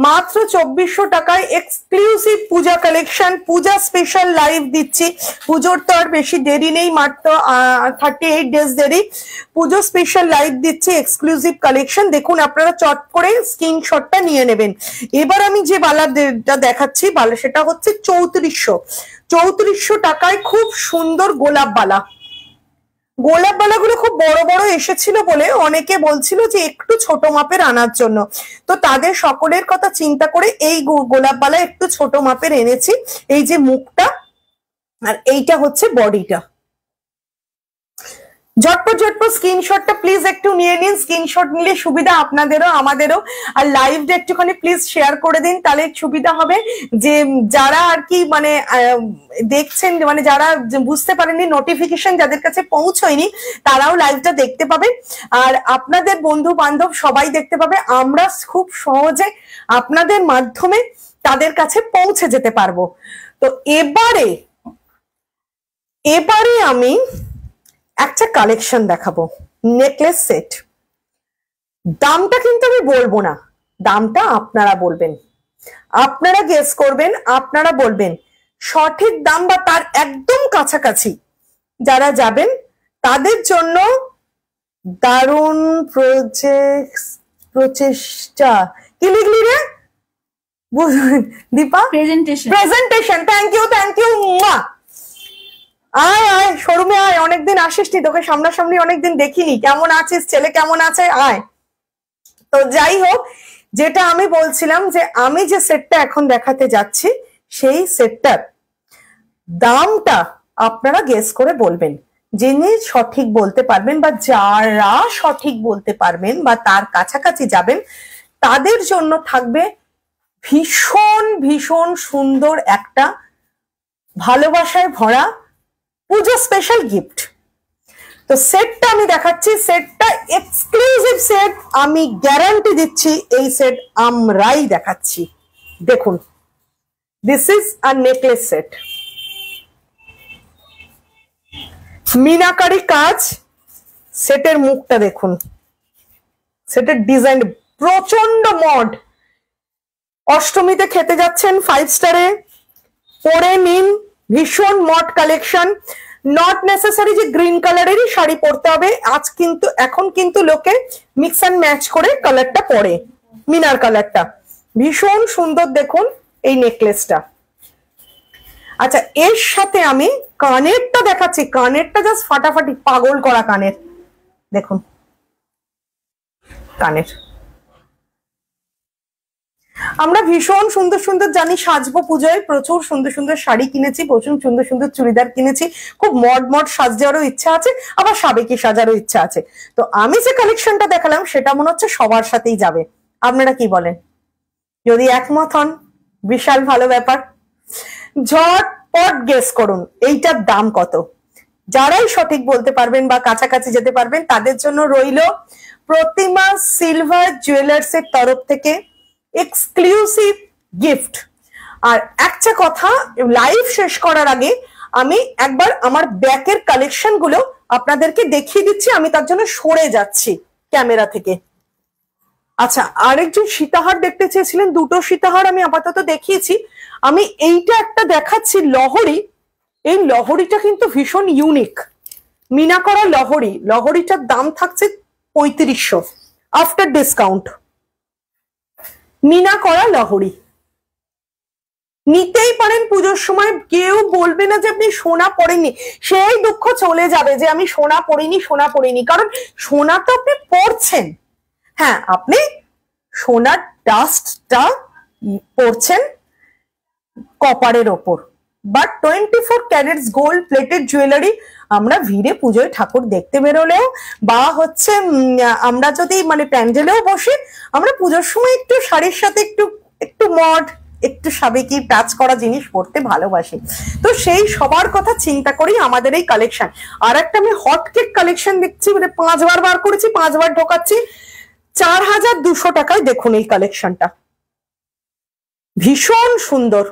মাত্র 2400 টাকায় এক্সক্লুসিভ পূজা কালেকশন। পূজা স্পেশাল লাইভ দিচ্ছি, পুজোর তো আর বেশি দেরি নেই, মাত্র 38 ডেজ দেরি। পুজো স্পেশাল লাইভ দিচ্ছি, এক্সক্লুসিভ কালেকশন দেখুন। আপনারা চট করে স্ক্রিনশটটা নিয়ে নেবেন। এবার আমি যে বালাটা দেখাচ্ছি বালা, সেটা হচ্ছে 3400 টাকায় খুব সুন্দর গোলাপ বালা। গোলাপ বালাগুলো খুব বড় বড় এসেছিল বলে অনেকে বলছিল যে একটু ছোট মাপের আনার জন্য, তো তাদের সকলের কথা চিন্তা করে এই গোলাপ বালা একটু ছোট মাপের এনেছি। এই যে মুখটা, আর এইটা হচ্ছে বডিটা। ঝটপট ঝটপট স্ক্রিনশটটা প্লিজ একটু নিয়ে নিন, স্ক্রিনশট নিলে সুবিধা আপনাদেরও আমাদেরও। আর লাইভটা একটুখানি প্লিজ শেয়ার করে দিন, তাহলে সুবিধা হবে যে যারা আর কি মানে দেখছেন, মানে যারা বুঝতে পারেননি, নোটিফিকেশন যাদের কাছে পৌঁছয়নি, তারাও লাইভটা দেখতে পাবে। আর আপনাদের বন্ধু বান্ধব সবাই দেখতে পাবে। আমরা খুব সহজে আপনাদের মাধ্যমে তাদের কাছে পৌঁছে যেতে পারবো। তো এবারে আমি একটা কালেকশন দেখাবো, নেকলেস সেট। দামটা কিন্তু আমি বলবো না, দামটা আপনারা বলবেন, আপনারা গেস করবেন, আপনারা বলবেন সঠিক দাম বা তার একদম কাছাকাছি যারা যাবেন তাদের জন্য দারুণ প্রচেষ্টা। কি লিখলি রে Dipa? Presentation. Thank you, thank you. আয় আয় শোরুমে আয়, অনেকদিন আসিস নি, তোকে সামনাসামনি অনেকদিন দেখিনি। কেমন আছিস? ছেলে কেমন আছে? আয়। তো যাই হোক, যেটা আমি বলছিলাম যে আমি যে সেটটা এখন দেখাতে যাচ্ছি, সেই সেটটার দামটা আপনারা গেস করে বলবেন। যিনি সঠিক বলতে পারবেন বা যারা সঠিক বলতে পারবেন বা তার কাছাকাছি যাবেন, তাদের জন্য থাকবে ভীষণ ভীষণ সুন্দর একটা ভালোবাসায় ভরা পুজো স্পেশাল গিফট। তো সেটটা আমি দেখাচ্ছি, সেটটা এক্সক্লুসিভ সেট, আমি গ্যারান্টি দিচ্ছি এই সেট আমরাই দেখাচ্ছি। দেখুন, this is a necklace set, meenakari কাজ। সেটের মুখটা দেখুন, সেটের ডিজাইন প্রচন্ড মড। অষ্টমীতে খেতে যাচ্ছেন 5 স্টারে, পরে নিন, ভীষণ মড কালেকশন। নট নেসেসারি যে গ্রিন কালারেরই শাড়ি পরতে হবে, আজ কিন্তু এখন কিন্তু লোকে মিক্স অ্যান্ড ম্যাচ করে কালারটা পরে, মিনার কালারটা ভীষণ সুন্দর। দেখুন এই নেকলেসটা। আচ্ছা, এর সাথে আমি কানেরটা দেখাচ্ছি, কানেরটা জাস্ট ফাটাফাটি, পাগল করা কানের। দেখুন কানের, আমরা ভীষণ সুন্দর সুন্দর জানি সাজবো পুজোয়, প্রচুর সুন্দর সুন্দর শাড়ি কিনেছি, প্রচুর সুন্দর সুন্দর চুড়িদার কিনেছি, খুব মড সাজারও ইচ্ছা আছে, আবার সাবেকি সাজারও ইচ্ছা আছে। তো আমি যে কালেকশনটা দেখালাম সেটা মনে হচ্ছে সবার সাথেই যাবে। আপনারা কি বলেন? যদি একমত হন, বিশাল ভালো ব্যাপার। ঝটপট গেস করুন এইটার দাম কত। যারাই সঠিক বলতে পারবেন বা কাছাকাছি যেতে পারবেন তাদের জন্য রইল প্রতিমা সিলভার জুয়েলার্স এর তরফ থেকে এক্সক্লুসিভ গিফট। আর একটা কথা, লাইভ শেষ করার আগে আমি একবার আমার ব্যাকের কালেকশন গুলো আপনাদেরকে দেখিয়ে দিচ্ছি। আমি তার জন্য সরে যাচ্ছি ক্যামেরা থেকে। আচ্ছা, আরেকজন সীতাহার দেখতে চেয়েছিলেন, দুটো সীতাহার আমি আপাতত দেখিয়েছি। আমি এইটা একটা দেখাচ্ছি, লহরি। এই লহরিটা কিন্তু ভীষণ ইউনিক, মিনা করা লহরি। লহরিটার দাম থাকছে 3500 আফটার ডিসকাউন্ট। মিনা করা লহরি নিতেই পারেন পুজোর সময়, কেউ বলবে না যে আপনি সোনা পরেননি। সেই দুঃখ চলে যাবে যে আমি সোনা পরিনি, কারণ সোনা তো আপনি পরছেন। হ্যাঁ, আপনি সোনার ডাস্টটা পরছেন কপারের ওপর, but 24 carats gold plated jewellery আমরা ভিড়ে পুজোয় ঠাকুর দেখতে বেরোলেও বা হচ্ছে আমরা যদি মানে প্যান্ডেলেও বসে আমরা পুজোর সময় একটু শাড়ির সাথে একটু মড একটু সাবেকি টাচ করা জিনিস পড়তে ভালোবাসি। তো সেই সবার কথা চিন্তা করেই আমাদের এই কালেকশন। আর একটা আমি হট কেক কালেকশন দেখছি, মানে 5 বার বার করেছি, 5 বার ঢোকাচ্ছি। 4200 টাকায় দেখুন এই কালেকশনটা, ভীষণ সুন্দর।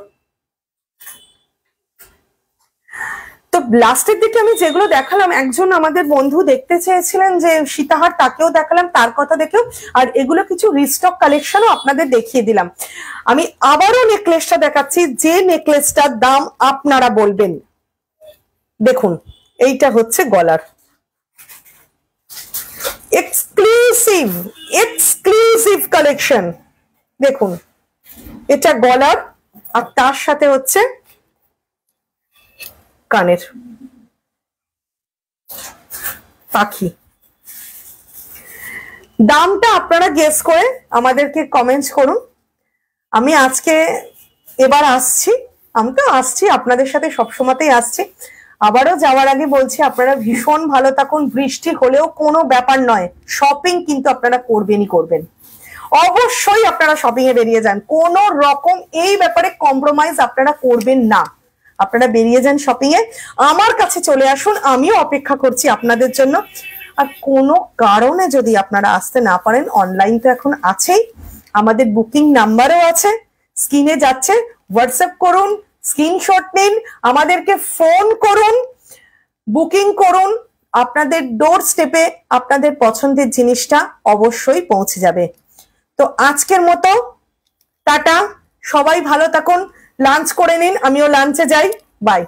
তো লাস্টের দিকে আমি যেগুলো দেখালাম, একজন আমাদের বন্ধু দেখতে চেয়েছিলেন যে সীতাহার, তাকেও দেখালাম, তার কথা দেখেও। আর এগুলো কিছু রিস্টক কালেকশনও আপনাদের দেখিয়ে দিলাম। আমি আবারও নেকলেসটা দেখাচ্ছি, যে নেকলেসটার দাম আপনারা বলবেন। দেখুন এইটা হচ্ছে গলার, এক্সক্লুসিভ কালেকশন। দেখুন এটা গলার, আর তার সাথে হচ্ছে কানের পাখি। দামটা আপনারা গেস করে আমাদেরকে কমেন্টস করুন। আমি আজকে এবার আসছি, আমি তো আসছি আপনাদের সাথে সবসময়তেই আসছি। আবারও যাওয়ার আগে বলছি, আপনারা ভীষণ ভালো থাকুন। বৃষ্টি হলেও কোনো ব্যাপার নয়, শপিং কিন্তু আপনারা করবেনই করবেন। অবশ্যই আপনারা শপিং এ বেরিয়ে যান, কোনো রকম এই ব্যাপারে কম্প্রোমাইজ আপনারা করবেন না। আপনারা বেরিয়ে যান শপিং এ, আমার কাছে চলে আসুন, আমিও অপেক্ষা করছি আপনাদের জন্য। আর কোনো কারণে যদি আপনারা আসতে না পারেন, অনলাইন তো এখন আছেই, আমাদের বুকিং নাম্বারও আছে, স্ক্রিনে যাচ্ছে, হোয়াটসঅ্যাপ করুন, স্ক্রিনশট নিন, আমাদেরকে ফোন করুন, বুকিং করুন। আপনাদের ডোর স্টেপে আপনাদের পছন্দের জিনিসটা অবশ্যই পৌঁছে যাবে। তো আজকের মতো টাটা, সবাই ভালো থাকুন, লাঞ্চ করে নিন, আমিও লাঞ্চে যাই, বাই।